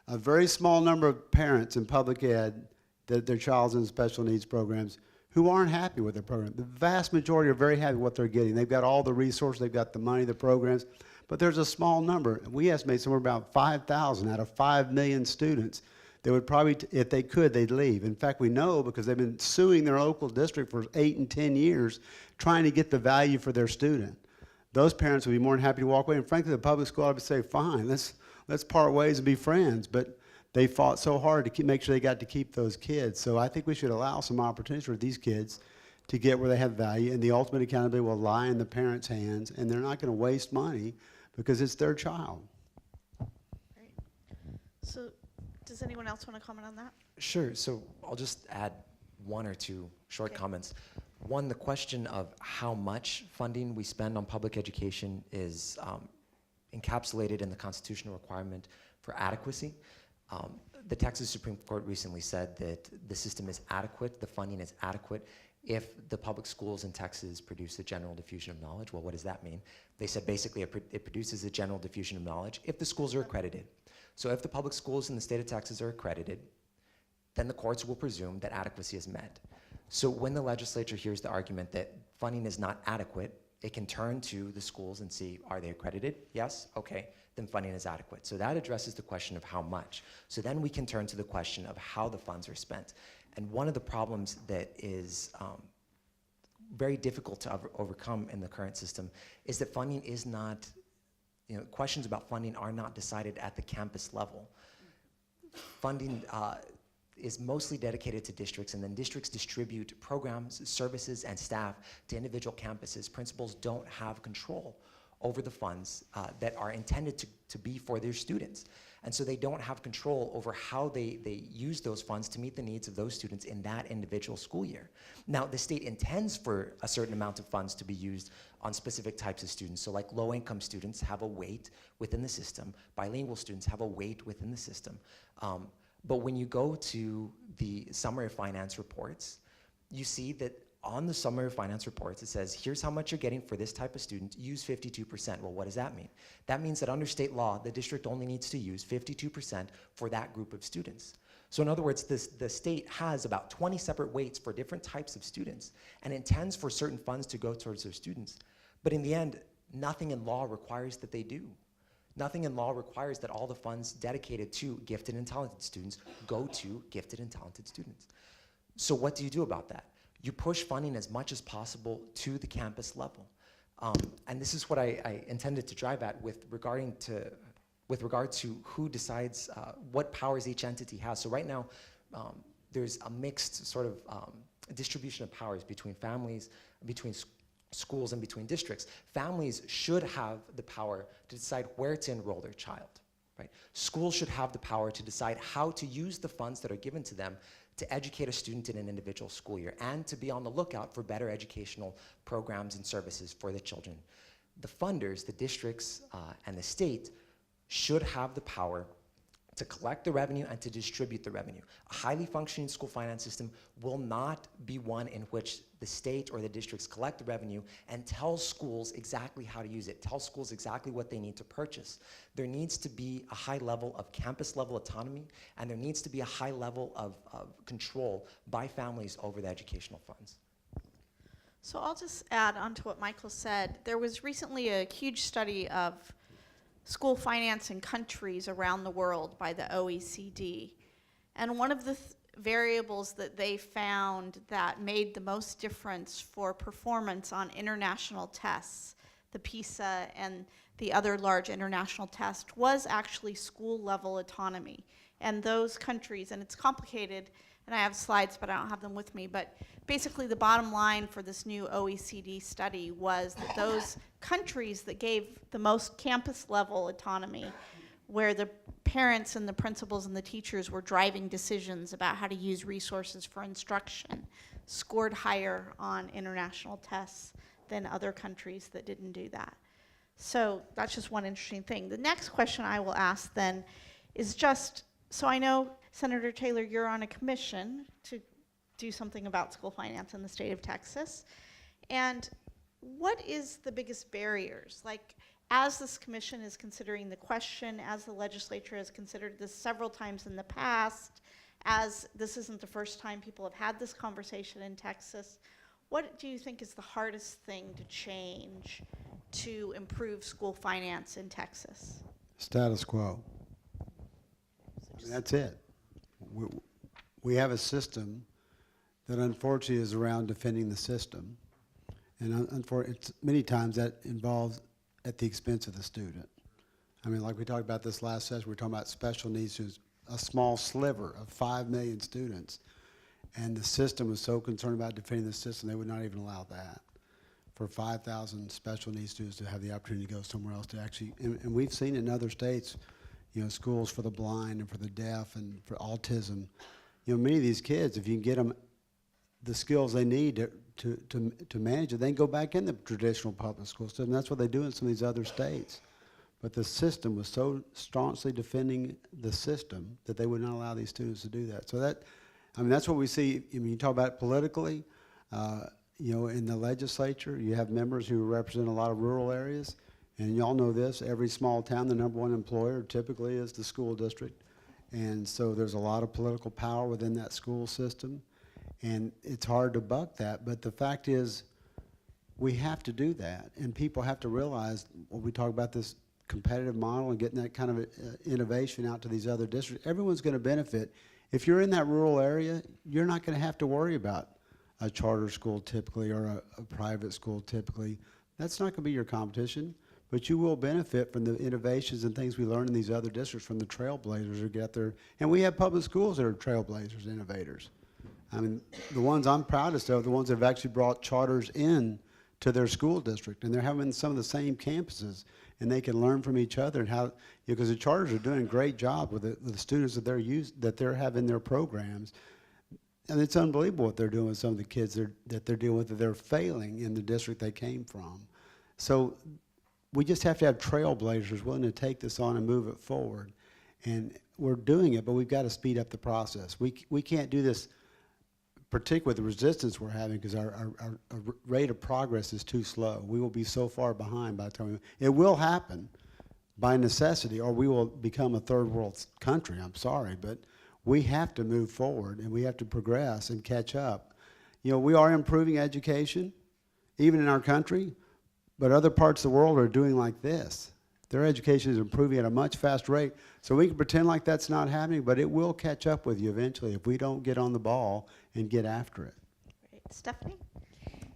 a very small number of parents in public ed that their child's in special needs programs who aren't happy with their program. The vast majority are very happy with what they're getting. They've got all the resources, they've got the money, the programs, but there's a small number. We estimate somewhere about 5,000 out of 5 million students they would probably, if they could, they'd leave. In fact, we know because they've been suing their local district for 8 and 10 years trying to get the value for their student. Those parents would be more than happy to walk away. And frankly, the public school would say, fine, let's part ways and be friends. But they fought so hard to make sure they got to keep those kids. So I think we should allow some opportunities for these kids to get where they have value, and the ultimate accountability will lie in the parents' hands, and they're not going to waste money because it's their child.
Great. So does anyone else want to comment on that?
Sure. So I'll just add one or two short
Okay.
comments. One, the question of how much funding we spend on public education is encapsulated in the constitutional requirement for adequacy. The Texas Supreme Court recently said that the system is adequate, the funding is adequate, if the public schools in Texas produce a general diffusion of knowledge. Well, what does that mean? They said basically it produces a general diffusion of knowledge if the schools are accredited. So if the public schools in the state of Texas are accredited, then the courts will presume that adequacy is met. So when the legislature hears the argument that funding is not adequate, it can turn to the schools and see, are they accredited? Yes? Okay, then funding is adequate. So that addresses the question of how much. So then we can turn to the question of how the funds are spent. And one of the problems that is very difficult to overcome in the current system is that funding is not, questions about funding are not decided at the campus level. Funding is mostly dedicated to districts, and then districts distribute programs, services, and staff to individual campuses. Principals don't have control over the funds that are intended to be for their students. And so they don't have control over how they use those funds to meet the needs of those students in that individual school year. Now, the state intends for a certain amount of funds to be used on specific types of students. So like low-income students have a weight within the system. Bilingual students have a weight within the system. But when you go to the summary of finance reports, you see that on the summary of finance reports, it says, here's how much you're getting for this type of student, use 52%. Well, what does that mean? That means that under state law, the district only needs to use 52% for that group of students. So in other words, the state has about 20 separate weights for different types of students and intends for certain funds to go towards their students. But in the end, nothing in law requires that they do. Nothing in law requires that all the funds dedicated to gifted and talented students go to gifted and talented students. So what do you do about that? You push funding as much as possible to the campus level. And this is what I intended to drive at with regard to who decides what powers each entity has. So right now, there's a mixed sort of distribution of powers between families, between schools, and between districts. Families should have the power to decide where to enroll their child, right? Schools should have the power to decide how to use the funds that are given to them to educate a student in an individual school year and to be on the lookout for better educational programs and services for the children. The funders, the districts, and the state should have the power to collect the revenue and to distribute the revenue. A highly functioning school finance system will not be one in which the state or the districts collect the revenue and tell schools exactly how to use it, tell schools exactly what they need to purchase. There needs to be a high level of campus level autonomy, and there needs to be a high level of control by families over the educational funds.
So I'll just add on to what Michael said. There was recently a huge study of school finance in countries around the world by the OECD. And one of the variables that they found that made the most difference for performance on international tests, the PISA and the other large international tests, was actually school level autonomy. And those countries, and it's complicated, and I have slides, but I don't have them with me, but basically the bottom line for this new OECD study was that those countries that gave the most campus level autonomy, where the parents and the principals and the teachers were driving decisions about how to use resources for instruction, scored higher on international tests than other countries that didn't do that. So that's just one interesting thing. The next question I will ask then is just, so I know, Senator Taylor, you're on a commission to do something about school finance in the state of Texas. And what is the biggest barriers? Like, as this commission is considering the question, as the legislature has considered this several times in the past, as this isn't the first time people have had this conversation in Texas, what do you think is the hardest thing to change to improve school finance in Texas?
Status quo. That's it. we have a system that unfortunately is around defending the system. And many times that involves at the expense of the student. I mean, like we talked about this last session, we were talking about special needs students, a small sliver of 5 million students. And the system was so concerned about defending the system, they would not even allow that. For 5,000 special needs students to have the opportunity to go somewhere else to actually, and we've seen in other states, you know, schools for the blind and for the deaf and for autism. You know, many of these kids, if you can get them the skills they need to manage it, they can go back in the traditional public school system. That's what they do in some of these other states. But the system was so staunchly defending the system that they would not allow these students to do that. So that, I mean, that's what we see. I mean, you talk about it politically, you know, in the legislature, you have members who represent a lot of rural areas. And y'all know this, every small town, the number one employer typically is the school district. And so there's a lot of political power within that school system. And it's hard to buck that, but the fact is, we have to do that. And people have to realize, when we talk about this competitive model and getting that kind of innovation out to these other districts, everyone's going to benefit. If you're in that rural area, you're not going to have to worry about a charter school typically or a private school typically. That's not going to be your competition, but you will benefit from the innovations and things we learn in these other districts from the trailblazers who get there. And we have public schools that are trailblazers, innovators. I mean, the ones I'm proudest of, the ones that have actually brought charters in to their school district, and they're having some of the same campuses, and they can learn from each other and how, because the charters are doing a great job with the students that they're having their programs, and it's unbelievable what they're doing with some of the kids that they're dealing with that they're failing in the district they came from. So we just have to have trailblazers willing to take this on and move it forward, and we're doing it, but we've got to speed up the process. We can't do this, particularly with the resistance we're having, because our rate of progress is too slow. We will be so far behind by the time it will happen by necessity, or we will become a third world country. I'm sorry, but we have to move forward and we have to progress and catch up. You know, we are improving education, even in our country, but other parts of the world are doing like this. Their education is improving at a much faster rate. So we can pretend like that's not happening, but it will catch up with you eventually if we don't get on the ball and get after it.
Great. Stephanie?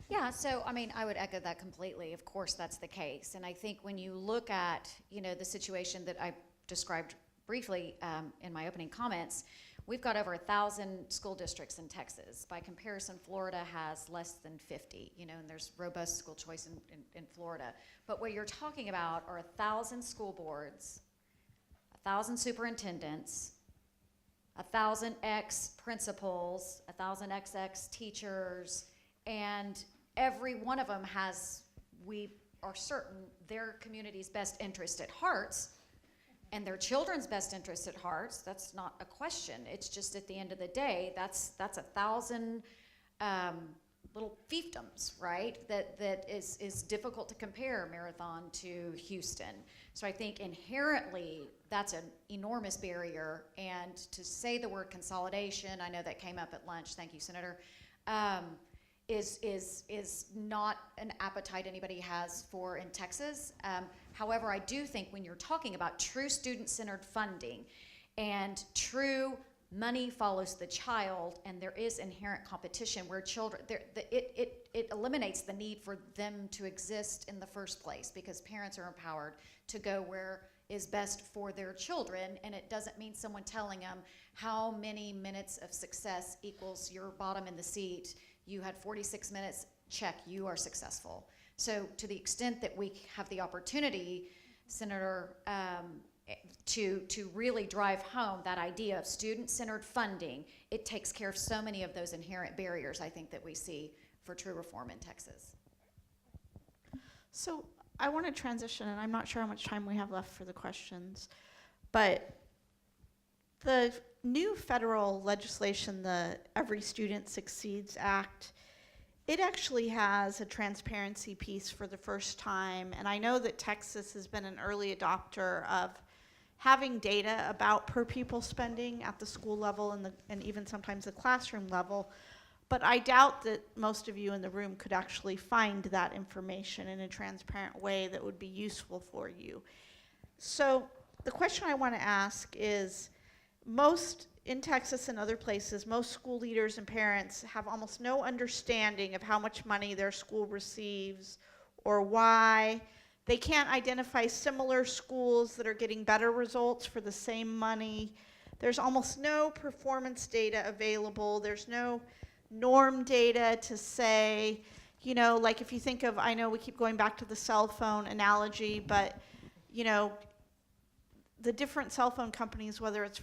Yeah, so I mean, I would echo that completely. Of course, that's the case. And I think when you look at, you know, the situation that I described briefly in my opening comments, we've got over 1,000 school districts in Texas. By comparison, Florida has less than 50, you know, and there's robust school choice in Florida. But what you're talking about are 1,000 school boards, 1,000 superintendents, 1,000 ex-principals, 1,000 ex teachers, and every one of them has, we are certain, their community's best interest at heart, and their children's best interest at heart. That's not a question. It's just at the end of the day, that's 1,000 little fiefdoms, right? That is difficult to compare Marathon to Houston. So I think inherently that's an enormous barrier. And to say the word consolidation, I know that came up at lunch. Thank you, Senator. Is not an appetite anybody has for in Texas. However, I do think when you're talking about true student-centered funding and true money follows the child, and there is inherent competition where children, it eliminates the need for them to exist in the first place, because parents are empowered to go where is best for their children, and it doesn't mean someone telling them how many minutes of success equals your bottom in the seat. You had 46 minutes, check, you are successful. So to the extent that we have the opportunity, Senator, to really drive home that idea of student-centered funding, it takes care of so many of those inherent barriers, I think, that we see for true reform in Texas.
So I want to transition, and I'm not sure how much time we have left for the questions, but the new federal legislation, the Every Student Succeeds Act, it actually has a transparency piece for the first time, and I know that Texas has been an early adopter of having data about per pupil spending at the school level and even sometimes the classroom level, but I doubt that most of you in the room could actually find that information in a transparent way that would be useful for you. So the question I want to ask is, in Texas and other places, most school leaders and parents have almost no understanding of how much money their school receives or why. They can't identify similar schools that are getting better results for the same money. There's almost no performance data available. There's no norm data to say, you know, like if you think of, I know we keep going back to the cell phone analogy, but, you know, the different cell phone companies, whether it's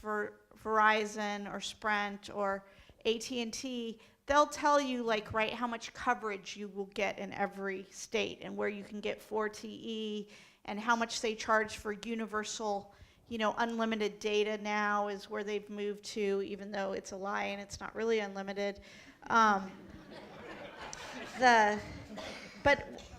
Verizon or Sprint or AT&T, they'll tell you, like, right, how much coverage you will get in every state and where you can get 4TE and how much they charge for universal, you know, unlimited data now is where they've moved to, even though it's a lie and it's not really unlimited. But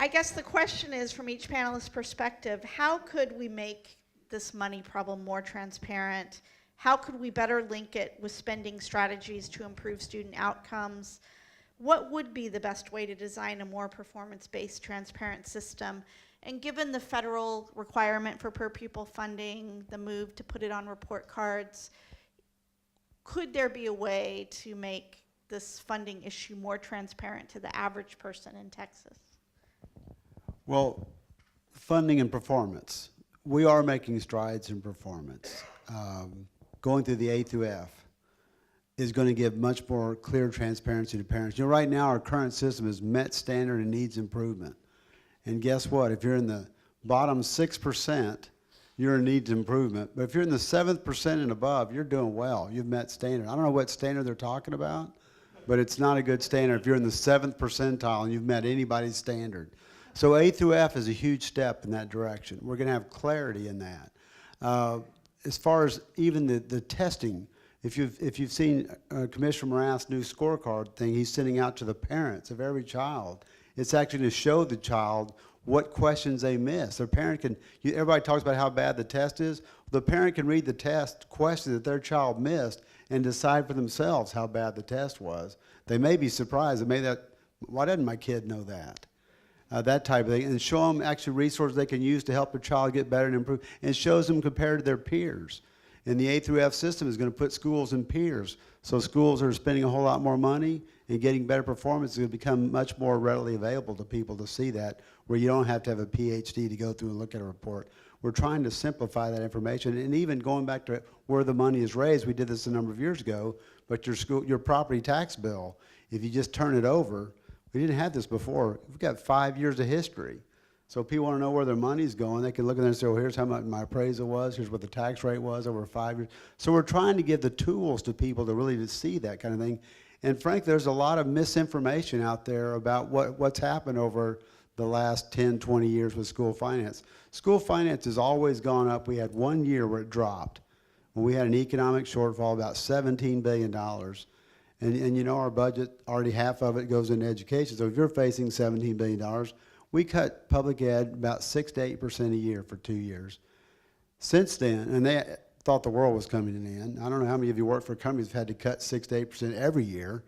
I guess the question is, from each panelist's perspective, how could we make this money problem more transparent? How could we better link it with spending strategies to improve student outcomes? What would be the best way to design a more performance-based, transparent system? And given the federal requirement for per pupil funding, the move to put it on report cards, could there be a way to make this funding issue more transparent to the average person in Texas?
Well, funding and performance. We are making strides in performance. Going through the A through F is going to give much more clear transparency to parents. You know, right now our current system is met standard and needs improvement. And guess what? If you're in the bottom 6%, you're in needs improvement. But if you're in the 7% and above, you're doing well. You've met standard. I don't know what standard they're talking about, but it's not a good standard if you're in the 7th percentile and you've met anybody's standard. So A through F is a huge step in that direction. We're going to have clarity in that. As far as even the testing, if you've seen Commissioner Morath's new scorecard thing he's sending out to the parents of every child, it's actually to show the child what questions they missed. Their parent can, everybody talks about how bad the test is. The parent can read the test question that their child missed and decide for themselves how bad the test was. They may be surprised. Why didn't my kid know that? That type of thing, and show them actually resources they can use to help their child get better and improve, and shows them compared to their peers. And the A through F system is going to put schools in peers. So schools are spending a whole lot more money and getting better performance is going to become much more readily available to people to see that, where you don't have to have a PhD to go through and look at a report. We're trying to simplify that information, and even going back to where the money is raised, we did this a number of years ago, but your property tax bill, if you just turn it over, we didn't have this before. We've got 5 years of history. So if people want to know where their money's going, they can look at it and say, well, here's how much my appraisal was, here's what the tax rate was over 5 years. So we're trying to give the tools to people to really see that kind of thing. And frankly, there's a lot of misinformation out there about what's happened over the last 10, 20 years with school finance. School finance has always gone up. We had 1 year where it dropped, when we had an economic shortfall of about $17 billion. And you know, our budget, already half of it goes into education. So if you're facing $17 billion, we cut public ed about 6 to 8% a year for 2 years. Since then, and they thought the world was coming to an end. I don't know how many of you work for companies that have had to cut 6 to 8% every year,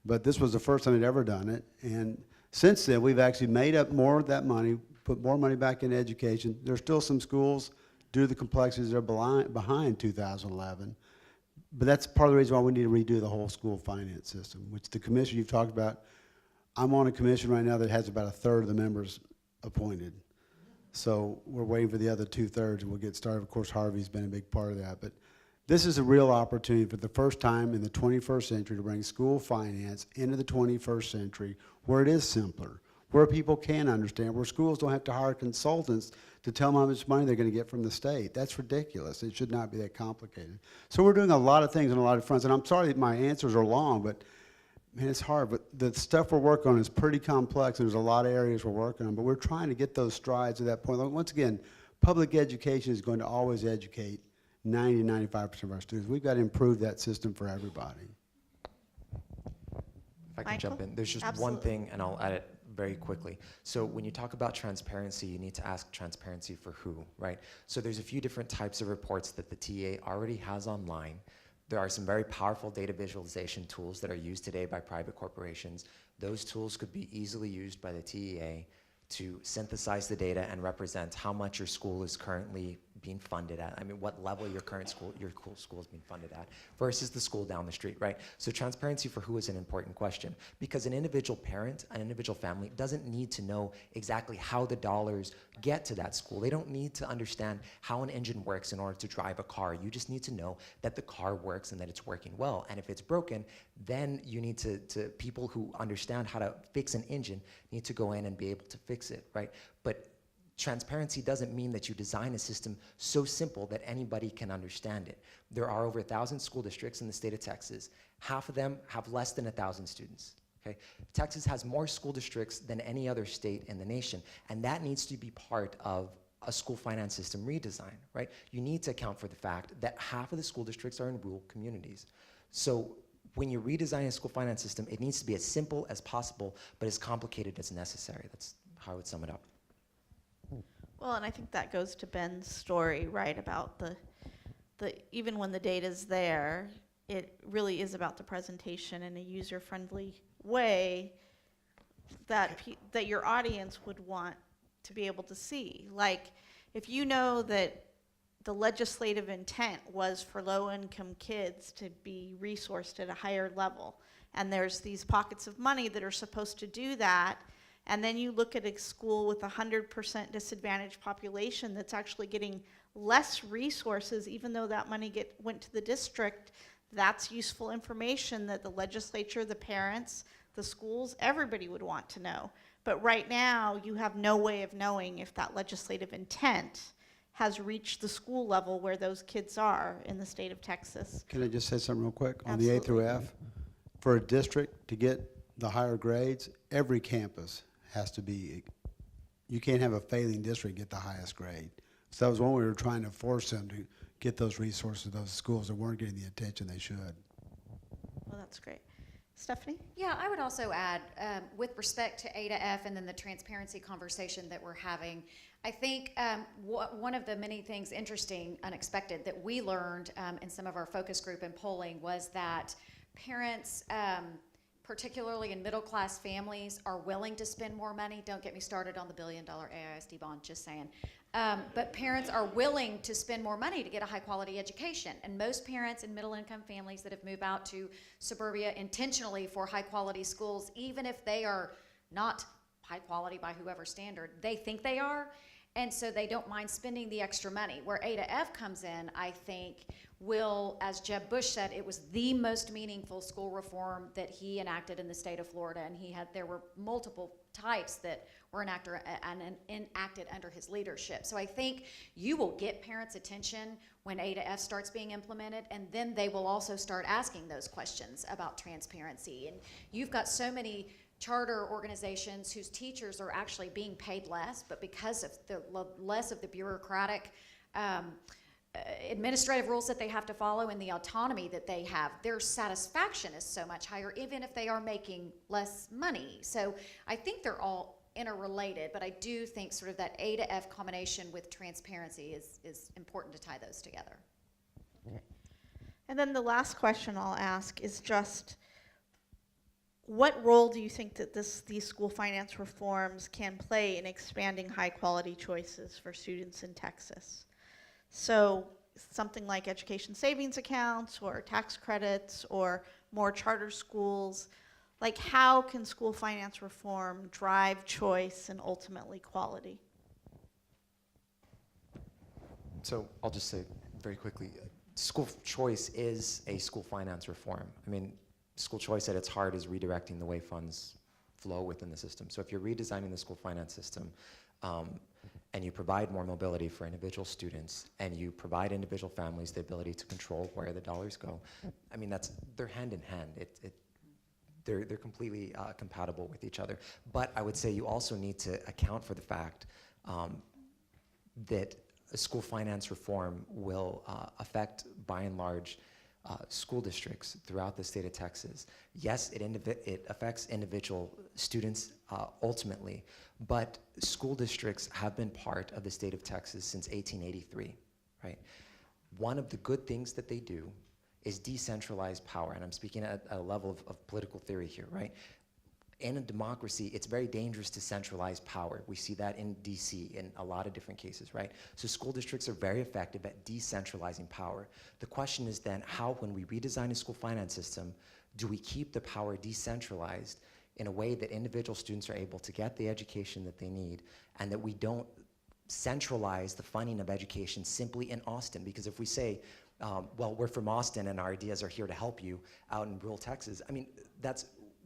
but this was the first time they'd ever done it. And since then, we've actually made up more of that money, put more money back into education. There's still some schools, due to the complexities, that are behind 2011. But that's part of the reason why we need to redo the whole school finance system, which the commission you've talked about, I'm on a commission right now that has about 1/3 of the members appointed. So we're waiting for the other 2/3 and we'll get started. Of course, Harvey's been a big part of that. But this is a real opportunity for the first time in the 21st century to bring school finance into the 21st century, where it is simpler, where people can understand, where schools don't have to hire consultants to tell them how much money they're going to get from the state. That's ridiculous. It should not be that complicated. So we're doing a lot of things on a lot of fronts. And I'm sorry that my answers are long, but man, it's hard. But the stuff we're working on is pretty complex. There's a lot of areas we're working on, but we're trying to get those strides to that point. Once again, public education is going to always educate 90 to 95% of our students. We've got to improve that system for everybody.
If I can
Michael?
jump in, there's just
Absolutely.
one thing, and I'll add it very quickly. So when you talk about transparency, you need to ask transparency for who, right? So there's a few different types of reports that the TEA already has online. There are some very powerful data visualization tools that are used today by private corporations. Those tools could be easily used by the TEA to synthesize the data and represent how much your school is currently being funded at, I mean, what level your school is being funded at, versus the school down the street, right? So transparency for who is an important question, because an individual parent, an individual family doesn't need to know exactly how the dollars get to that school. They don't need to understand how an engine works in order to drive a car. You just need to know that the car works and that it's working well. And if it's broken, then you need to people who understand how to fix an engine need to go in and be able to fix it, right? But transparency doesn't mean that you design a system so simple that anybody can understand it. There are over 1,000 school districts in the state of Texas. Half of them have less than 1,000 students. Okay? Texas has more school districts than any other state in the nation, and that needs to be part of a school finance system redesign, right? You need to account for the fact that half of the school districts are in rural communities. So when you redesign a school finance system, it needs to be as simple as possible, but as complicated as necessary. That's how I would sum it up.
Well, and I think that goes to Ben's story, right, about the even when the data's there, it really is about the presentation in a user-friendly way that that your audience would want to be able to see. Like, if you know that the legislative intent was for low-income kids to be resourced at a higher level, and there's these pockets of money that are supposed to do that, and then you look at a school with 100% disadvantaged population that's actually getting less resources, even though that money went to the district, that's useful information that the legislature, the parents, the schools, everybody would want to know. But right now, you have no way of knowing if that legislative intent has reached the school level where those kids are in the state of Texas.
Can I just say something real quick? On the A through F, for a district to get the higher grades, every campus has to be, you can't have a failing district get the highest grade. So that was one way we were trying to force them to get those resources, those schools that weren't getting the attention they should.
Well, that's great. Stephanie?
Yeah, I would also add, with respect to A to F and then the transparency conversation that we're having, I think one of the many things interesting, unexpected, that we learned in some of our focus group and polling was that parents, particularly in middle-class families, are willing to spend more money. Don't get me started on the $1 billion AISD bond, just saying. But parents are willing to spend more money to get a high-quality education. And most parents in middle-income families that have moved out to suburbia intentionally for high-quality schools, even if they are not high quality by whoever standard, they think they are. And so they don't mind spending the extra money. Where A to F comes in, I think, will, as Jeb Bush said, it was the most meaningful school reform that he enacted in the state of Florida, and there were multiple types that were enacted under his leadership. So I think you will get parents' attention when A to F starts being implemented, and then they will also start asking those questions about transparency. And you've got so many charter organizations whose teachers are actually being paid less, but because of the less of the bureaucratic administrative rules that they have to follow and the autonomy that they have, their satisfaction is so much higher, even if they are making less money. So I think they're all interrelated, but I do think sort of that A to F combination with transparency is important to tie those together.
And then the last question I'll ask is just, what role do you think that these school finance reforms can play in expanding high quality choices for students in Texas? So something like education savings accounts or tax credits or more charter schools, like how can school finance reform drive choice and ultimately quality?
So I'll just say very quickly, school choice is a school finance reform. I mean, school choice at its heart is redirecting the way funds flow within the system. So if you're redesigning the school finance system and you provide more mobility for individual students and you provide individual families the ability to control where the dollars go, I mean, they're hand in hand. They're completely compatible with each other. But I would say you also need to account for the fact that a school finance reform will affect, by and large, school districts throughout the state of Texas. Yes, it affects individual students ultimately, but school districts have been part of the state of Texas since 1883, right? One of the good things that they do is decentralize power, and I'm speaking at a level of political theory here, right? in a democracy, it's very dangerous to centralize power. We see that in DC in a lot of different cases, right? So school districts are very effective at decentralizing power. The question is then how, when we redesign a school finance system, do we keep the power decentralized in a way that individual students are able to get the education that they need, and that we don't centralize the funding of education simply in Austin? Because if we say, well, we're from Austin and our ideas are here to help you out in rural Texas, I mean,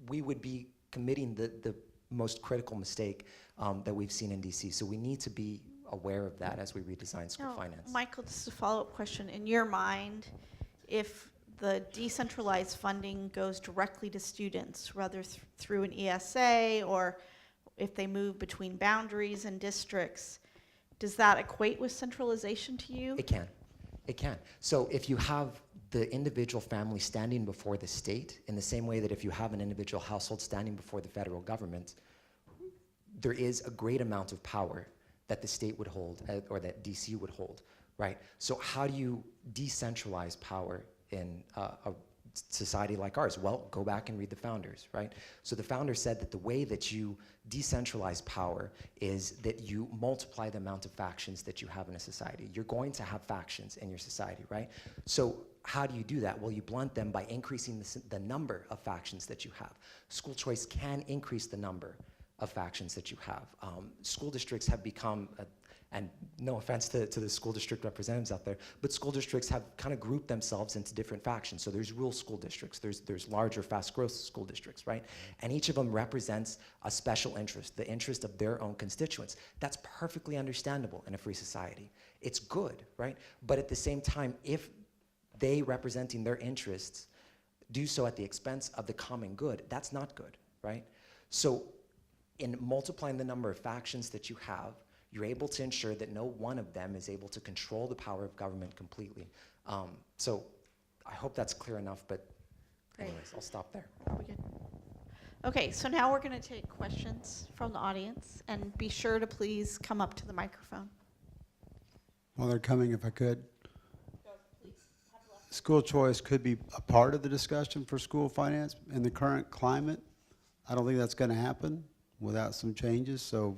we would be committing the most critical mistake that we've seen in DC. So we need to be aware of that as we redesign school
Now,
finance.
Michael, this is a follow-up question. In your mind, if the decentralized funding goes directly to students, whether through an ESA or if they move between boundaries and districts, does that equate with centralization to you?
It can. It can. So if you have the individual family standing before the state, in the same way that if you have an individual household standing before the federal government, there is a great amount of power that the state would hold, or that DC would hold, right? So how do you decentralize power in a society like ours? Well, go back and read the founders, right? So the founders said that the way that you decentralize power is that you multiply the amount of factions that you have in a society. You're going to have factions in your society, right? So how do you do that? Well, you blunt them by increasing the number of factions that you have. School choice can increase the number of factions that you have. School districts have become, and no offense to the school district representatives out there, but school districts have kind of grouped themselves into different factions. So there's rural school districts, there's larger, fast growth school districts, right? And each of them represents a special interest, the interest of their own constituents. That's perfectly understandable in a free society. It's good, right? But at the same time, if they representing their interests do so at the expense of the common good, that's not good, right? So in multiplying the number of factions that you have, you're able to ensure that no one of them is able to control the power of government completely. So I hope that's clear enough, but anyways, I'll stop there.
Are we good? Okay, so now we're going to take questions from the audience, and be sure to please come up to the microphone.
While they're coming, if I could. School choice could be a part of the discussion for school finance in the current climate. I don't think that's going to happen without some changes, so,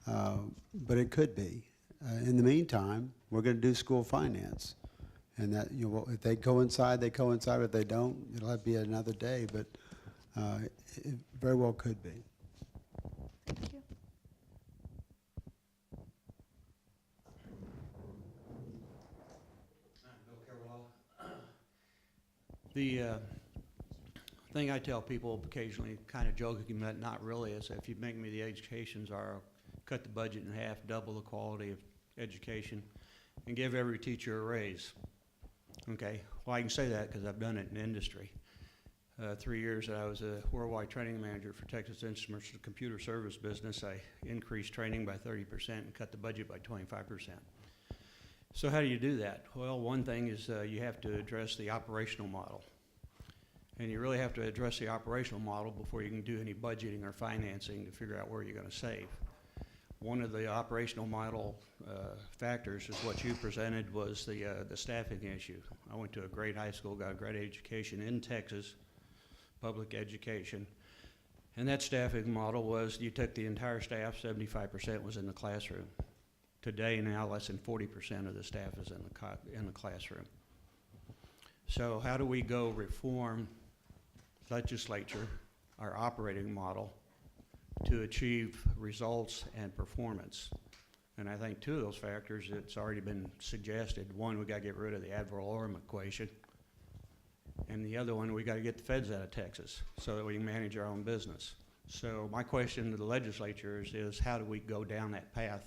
but it could be. In the meantime, we're going to do school finance. And that, you know, if they coincide, they coincide. If they don't, it'll have to be another day, but it very well could be.
Thank you.
The thing I tell people occasionally, kind of joking, but not really, is if you make me the education czar, cut the budget in half, double the quality of education, and give every teacher a raise. Okay, well, I can say that because I've done it in industry. 3 years that I was a worldwide training manager for Texas Instruments, the computer service business, I increased training by 30% and cut the budget by 25%. So how do you do that? Well, one thing is you have to address the operational model. And you really have to address the operational model before you can do any budgeting or financing to figure out where you're going to save. One of the operational model factors is what you presented was the staffing issue. I went to a great high school, got a great education in Texas, public education. And that staffing model was you took the entire staff, 75% was in the classroom. Today, now, less than 40% of the staff is in the classroom. So how do we go reform legislature, our operating model, to achieve results and performance? And I think two of those factors, it's already been suggested. One, we got to get rid of the ad valorem equation. And the other one, we got to get the feds out of Texas so that we can manage our own business. So my question to the legislatures is how do we go down that path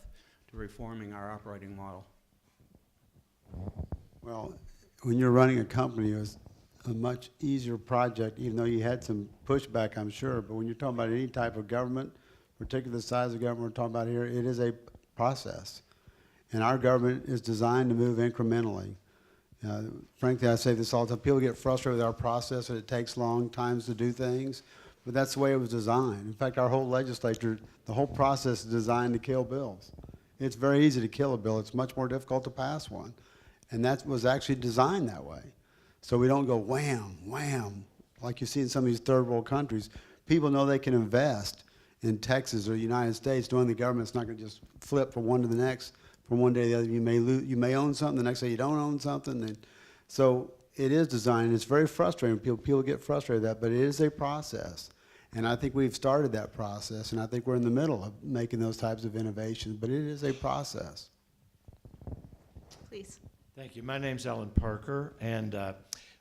to reforming our operating model?
Well, when you're running a company, it was a much easier project, even though you had some pushback, I'm sure. But when you're talking about any type of government, particularly the size of government we're talking about here, it is a process. And our government is designed to move incrementally. Frankly, I say this all the time. People get frustrated with our process, and it takes long times to do things. But that's the way it was designed. In fact, our whole legislature, the whole process is designed to kill bills. It's very easy to kill a bill. It's much more difficult to pass one. And that was actually designed that way. So we don't go wham, wham, like you see in some of these third world countries. people know they can invest in Texas or the United States, knowing the government's not going to just flip from one to the next, from one day to the other. You may own something, the next day you don't own something. And so it is designed. It's very frustrating. People get frustrated with that, but it is a process. And I think we've started that process, and I think we're in the middle of making those types of innovations, but it is a process.
Please.
Thank you. My name's Alan Parker, and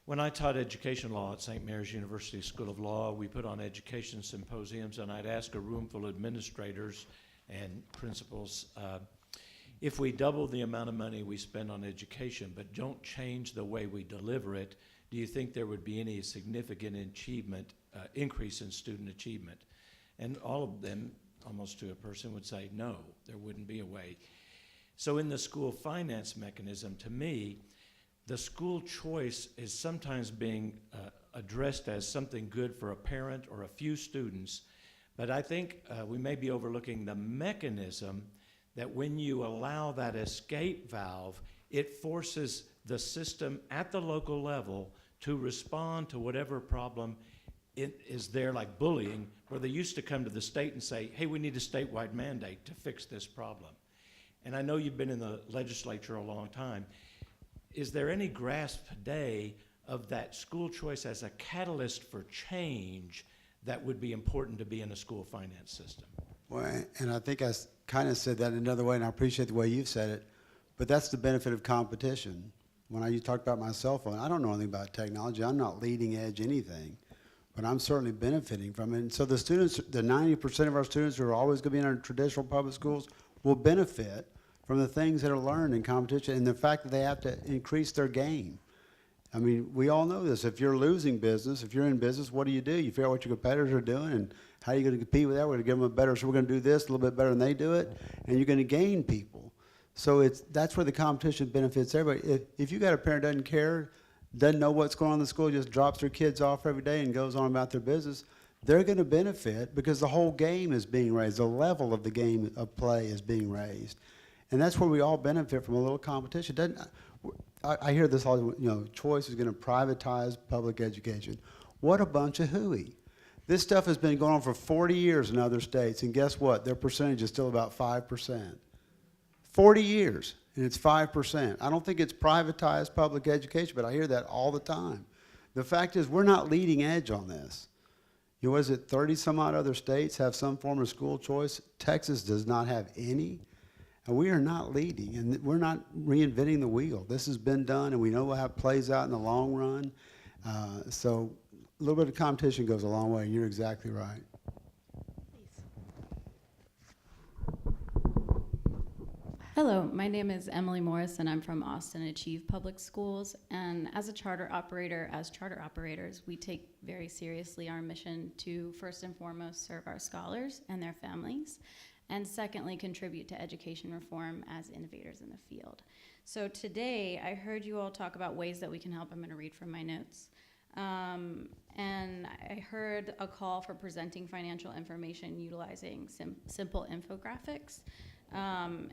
when I taught education law at St. Mary's University School of Law, we put on education symposiums, and I'd ask a room full of administrators and principals, if we double the amount of money we spend on education but don't change the way we deliver it, do you think there would be any significant increase in student achievement? And all of them, almost to a person, would say no, there wouldn't be a way. So in the school finance mechanism, to me, the school choice is sometimes being addressed as something good for a parent or a few students, but I think we may be overlooking the mechanism that when you allow that escape valve, it forces the system at the local level to respond to whatever problem is there, like bullying, where they used to come to the state and say, hey, we need a statewide mandate to fix this problem. And I know you've been in the legislature a long time. Is there any grasp today of that school choice as a catalyst for change that would be important to be in a school finance system?
Well, and I think I kind of said that another way, and I appreciate the way you've said it, but that's the benefit of competition. When you talked about my cell phone, I don't know anything about technology. I'm not leading edge anything, but I'm certainly benefiting from it. And so the students, the 90% of our students who are always going to be in our traditional public schools will benefit from the things that are learned in competition and the fact that they have to increase their game. I mean, we all know this. If you're losing business, if you're in business, what do? You figure out what your competitors are doing and how are you going to compete with that? We're going to give them a better, so we're going to do this a little bit better than they do it, and you're going to gain people. So that's where the competition benefits everybody. If you got a parent that doesn't care, doesn't know what's going on in the school, just drops their kids off every day and goes on about their business, they're going to benefit because the whole game is being raised. The level of the game of play is being raised. And that's where we all benefit from a little competition. I hear this all, choice is going to privatize public education. What a bunch of hooey. This stuff has been going on for 40 years in other states, and guess what? Their percentage is still about 5%. 40 years, and it's 5%. I don't think it's privatized public education, but I hear that all the time. The fact is, we're not leading edge on this. Is it 30 some odd other states have some form of school choice? Texas does not have any. And we are not leading, and we're not reinventing the wheel. This has been done, and we know how it plays out in the long run. So a little bit of competition goes a long way. You're exactly right.
Hello, my name is Emily Morris, and I'm from Austin Achieve Public Schools. And as a charter operator, as charter operators, we take very seriously our mission to first and foremost serve our scholars and their families, and secondly, contribute to education reform as innovators in the field. So today, I heard you all talk about ways that we can help. I'm going to read from my notes. And I heard a call for presenting financial information utilizing simple infographics,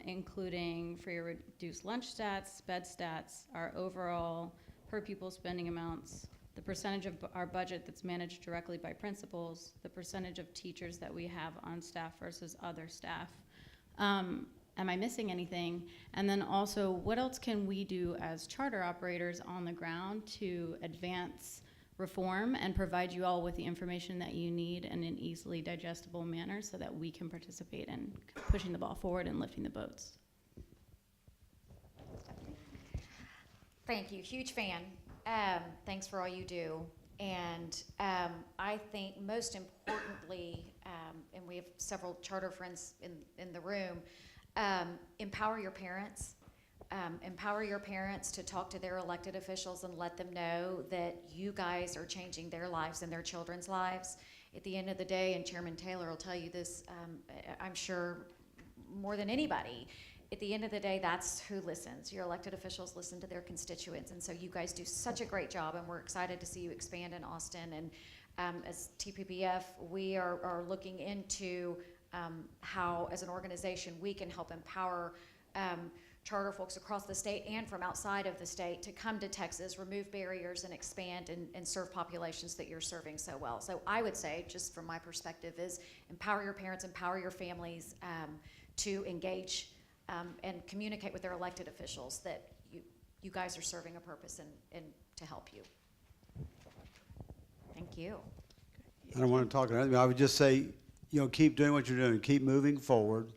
including free or reduced lunch stats, bed stats, our overall per pupil spending amounts, the percentage of our budget that's managed directly by principals, the percentage of teachers that we have on staff versus other staff. Am I missing anything? And then also, what else can we do as charter operators on the ground to advance reform and provide you all with the information that you need in an easily digestible manner so that we can participate in pushing the ball forward and lifting the boats?
Thank you, huge fan. Thanks for all you do. And I think most importantly, and we have several charter friends in the room, empower your parents. Empower your parents to talk to their elected officials and let them know that you guys are changing their lives and their children's lives. At the end of the day, and Chairman Taylor will tell you this, I'm sure more than anybody, at the end of the day, that's who listens. Your elected officials listen to their constituents, and so you guys do such a great job, and we're excited to see you expand in Austin. And as TPPF, we are looking into how, as an organization, we can help empower charter folks across the state and from outside of the state to come to Texas, remove barriers, and expand and serve populations that you're serving so well. So I would say, just from my perspective, is empower your parents, empower your families to engage and communicate with their elected officials that you guys are serving a purpose and to help you. Thank you.
I don't want to talk about anything. I would just say, keep doing what you're doing. Keep moving forward.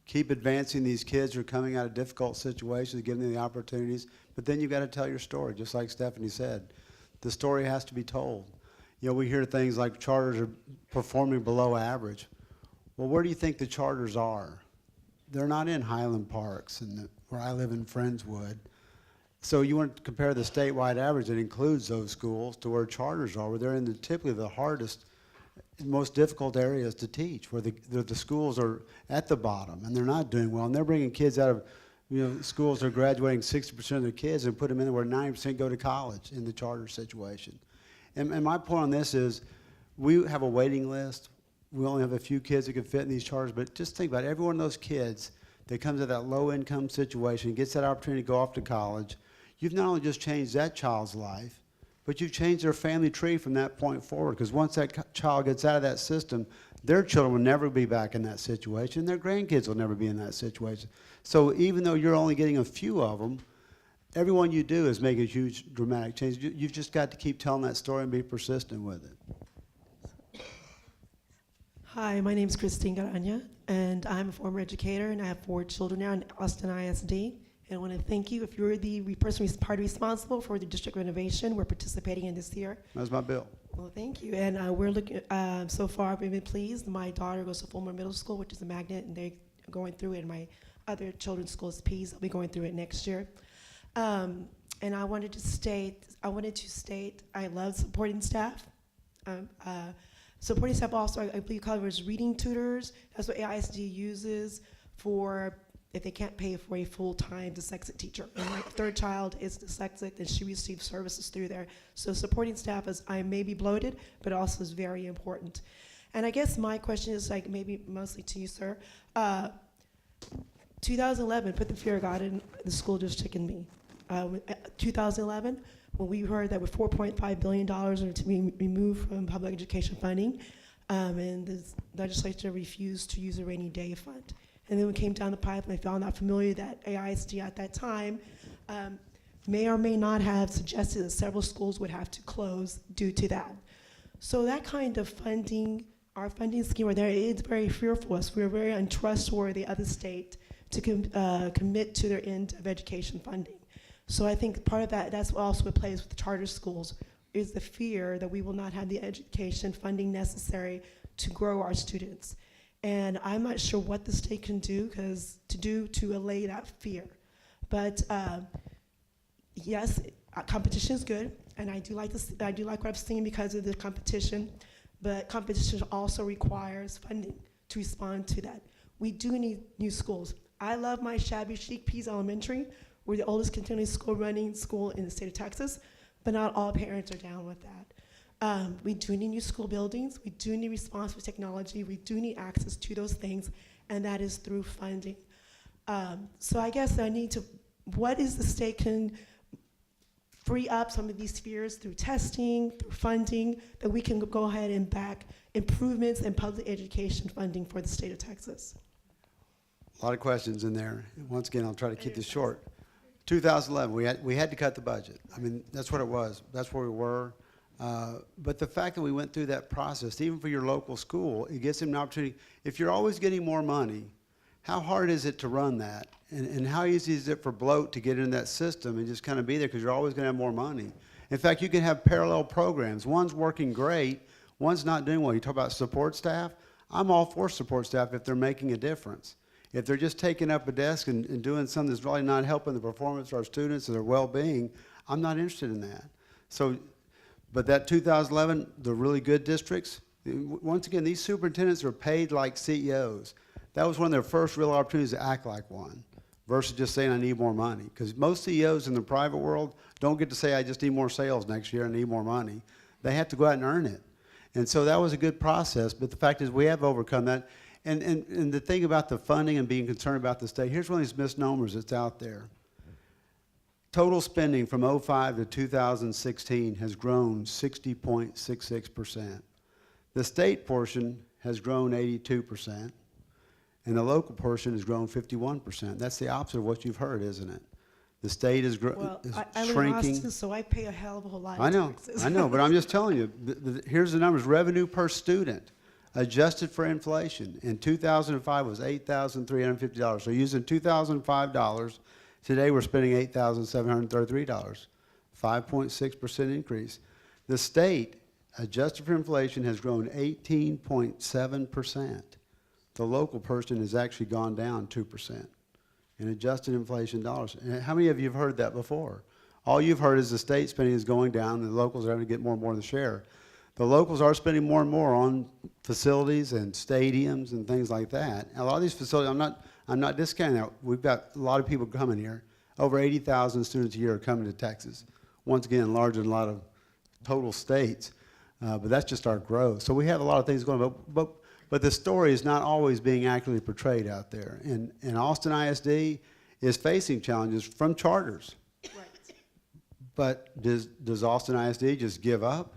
Keep advancing these kids who are coming out of difficult situations, giving them the opportunities. But then you've got to tell your story, just like Stephanie said. The story has to be told. We hear things like charters are performing below average. Well, where do you think the charters are? They're not in Highland Parks and where I live in Friendswood. So you want to compare the statewide average that includes those schools to where charters are, where they're in typically the hardest, most difficult areas to teach, where the schools are at the bottom and they're not doing well. And they're bringing kids out of schools that are graduating 60% of their kids and put them in where 90% go to college in the charter situation. And my point on this is we have a waiting list. We only have a few kids that can fit in these charters, but just think about it. Every one of those kids that comes to that low-income situation, gets that opportunity to go off to college, you've not only just changed that child's life, but you've changed their family tree from that point forward, because once that child gets out of that system, their children will never be back in that situation. Their grandkids will never be in that situation. So even though you're only getting a few of them, everyone you do is making a huge, dramatic change. You've just got to keep telling that story and be persistent with it.
Hi, my name is Christine Garanya, and I'm a former educator, and I have 4 children now in Austin ISD. And I want to thank you. If you're the person party responsible for the district renovation, we're participating in this year.
That's my bill.
Well, thank you. And we're looking, so far, I've been pleased. My daughter goes to Fulmer Middle School, which is a magnet, and they're going through it. And my other children's school is Pease. I'll be going through it next year. And I wanted to state, I love supporting staff. Supporting staff also, I believe, covers reading tutors. That's what AISD uses for if they can't pay for a full-time dyslexic teacher. And my 3rd child is dyslexic, and she receives services through there. So supporting staff is, I may be bloated, but also is very important. And I guess my question is maybe mostly to you, sir. 2011 put the fear of God in the school district in me. 2011, when we heard that with $4.5 billion to be removed from public education funding, and the legislature refused to use a rainy day fund. And then we came down the pipe and I found out familiar that AISD at that time may or may not have suggested that several schools would have to close due to that. So that kind of funding, our funding scheme, is very fearful. We're very untrustworthy of the state to commit to their end of education funding. So I think part of that's also what plays with the charter schools, is the fear that we will not have the education funding necessary to grow our students. And I'm not sure what the state can do to allay that fear. But yes, competition is good, and I do like what I've seen because of the competition. But competition also requires funding to respond to that. We do need new schools. I love my shabby chic Pease Elementary. We're the oldest continuing running school in the state of Texas, but not all parents are down with that. We do need new school buildings. We do need responsive technology. We do need access to those things, and that is through funding. So I guess what is the state can free up some of these fears through testing, through funding, that we can go ahead and back improvements in public education funding for the state of Texas?
A lot of questions in there. Once again, I'll try to keep this short. 2011, we had to cut the budget. I mean, that's what it was. That's where we were. But the fact that we went through that process, even for your local school, it gives them an opportunity. If you're always getting more money, how hard is it to run that? And how easy is it for bloat to get into that system and just kind of be there because you're always going to have more money? In fact, you can have parallel programs. One's working great, one's not doing well. You talk about support staff. I'm all for support staff if they're making a difference. If they're just taking up a desk and doing something that's really not helping the performance of our students and their well-being, I'm not interested in that. So, but that 2011, the really good districts, once again, these superintendents are paid like CEOs. That was one of their first real opportunities to act like one versus just saying, I need more money. Because most CEOs in the private world don't get to say, I just need more sales next year, I need more money. They have to go out and earn it. And so that was a good process, but the fact is we have overcome that. And the thing about the funding and being concerned about the state, here's one of these misnomers that's out there. Total spending from '05 to 2016 has grown 60.66%. The state portion has grown 82%, and the local portion has grown 51%. That's the opposite of what you've heard, isn't it? The state is
Well, I live in
shrinking.
Austin, so I pay a hell of a whole lot
I
of
know,
taxes.
I know, but I'm just telling you, here's the numbers. Revenue per student, adjusted for inflation, in 2005 was $8,350. So using $2,005, today we're spending $8,733, 5.6% increase. The state, adjusted for inflation, has grown 18.7%. The local person has actually gone down 2% in adjusted inflation dollars. And how many of you have heard that before? All you've heard is the state spending is going down, and the locals are having to get more and more of the share. The locals are spending more and more on facilities and stadiums and things like that. And a lot of these facilities, I'm not discounting that. We've got a lot of people coming here. Over 80,000 students a year are coming to Texas. Once again, larger than a lot of total states. But that's just our growth. So we have a lot of things going on. But the story is not always being accurately portrayed out there. And Austin ISD is facing challenges from charters.
Right.
But does Austin ISD just give up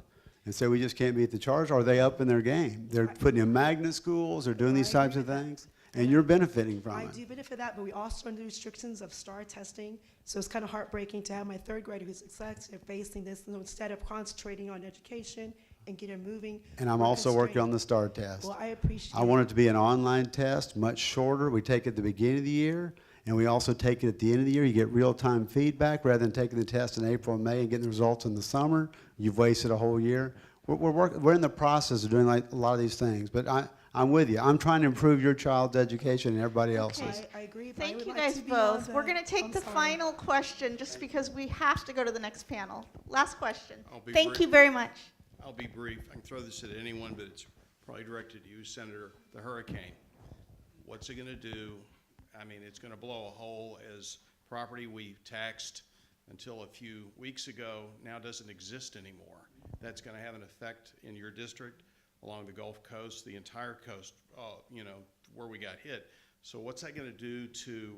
and say we just can't beat the charge? Or are they up in their game? They're putting in magnet schools, they're doing these types of things, and you're benefiting from
I
it.
do benefit that, but we also under restrictions of STAR testing. So it's kind of heartbreaking to have my third grader who's dyslexia facing this, and instead of concentrating on education and get her moving.
And I'm
we're
also working on the
constrained.
STAR test.
Well, I appreciate
I want it to be an online test, much shorter. We take it at the beginning of the year, and we also take it at the end of the year. You get real-time feedback rather than taking the test in April and May and getting the results in the summer. You've wasted a whole year. We're in the process of doing like a lot of these things, but I'm with you. I'm trying to improve your child's education and everybody else's.
I agree. but I
Thank
would
you
like
guys
to be on
both. We're going to take
I'm
the
sorry.
final question just because we have to go to the next panel. Last question.
I'll be
Thank
brief.
you very much.
I'll be brief. I can throw this at anyone, but it's probably directed to you, Senator. The hurricane, what's it going to do? I mean, it's going to blow a hole as property we taxed until a few weeks ago now doesn't exist anymore. That's going to have an effect in your district, along the Gulf Coast, the entire coast, you know, where we got hit. So what's that going to do to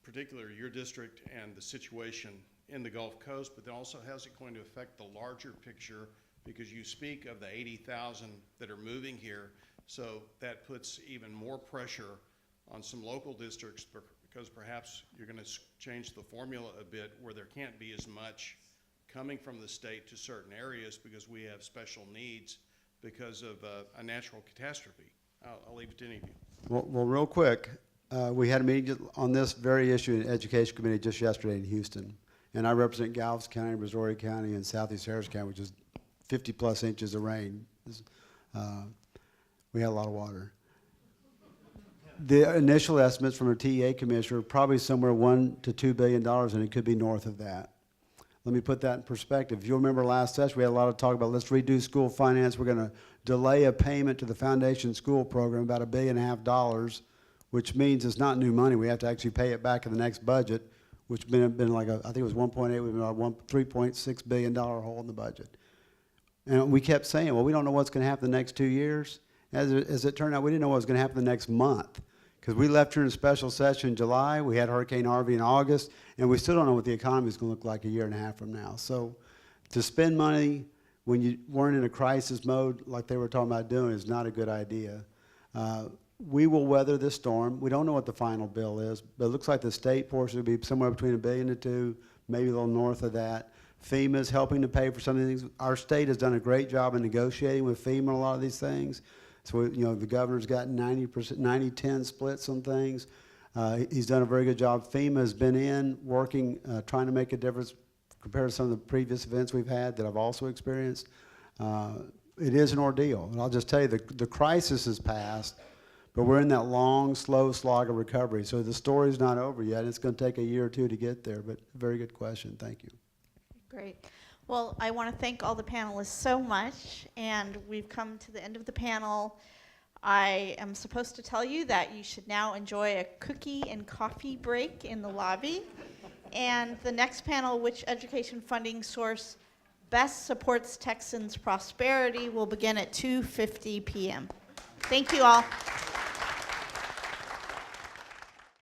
particularly your district and the situation in the Gulf Coast, but then also how's it going to affect the larger picture, because you speak of the 80,000 that are moving here, so that puts even more pressure on some local districts because perhaps you're going to change the formula a bit where there can't be as much coming from the state to certain areas because we have special needs because of a natural catastrophe. I'll leave it to any of you.
Well, real quick, we had a meeting on this very issue in Education Committee just yesterday in Houston. And I represent Galveston County, Brazoria County, and Southeast Harris County, which is 50-plus inches of rain. We had a lot of water. The initial estimates from a TEA commissioner are probably somewhere $1 to $2 billion, and it could be north of that. Let me put that in perspective. If you remember last session, we had a lot of talk about let's redo school finance. We're going to delay a payment to the Foundation School Program, about $1.5 billion, which means it's not new money. We have to actually pay it back in the next budget, which been like I think it was 1.8, we've been about $3.6 billion hole in the budget. And we kept saying, well, we don't know what's going to happen the next 2 years. As it turned out, we didn't know what was going to happen the next month. Because we left here in a special session in July, we had Hurricane Harvey in August, and we still don't know what the economy is going to look like a year and a half from now. So to spend money when you weren't in a crisis mode like they were talking about doing is not a good idea. We will weather this storm. We don't know what the final bill is, but it looks like the state portion will be somewhere between $1 billion and $2 billion, maybe a little north of that. FEMA is helping to pay for some of these things. Our state has done a great job in negotiating with FEMA on a lot of these things. So, you know, the governor's got 90-10 splits on things. He's done a very good job. FEMA has been in working, trying to make a difference compared to some of the previous events we've had that I've also experienced. It is an ordeal. And I'll just tell you, the crisis has passed, but we're in that long, slow slog of recovery. So the story's not over yet. It's going to take a year or two to get there, but very good question. Thank you.
Great. Well, I want to thank all the panelists so much, and we've come to the end of the panel. I am supposed to tell you that you should now enjoy a cookie and coffee break in the lobby. And the next panel, which education funding source best supports Texans' prosperity, will begin at 2:50 p.m. Thank you all.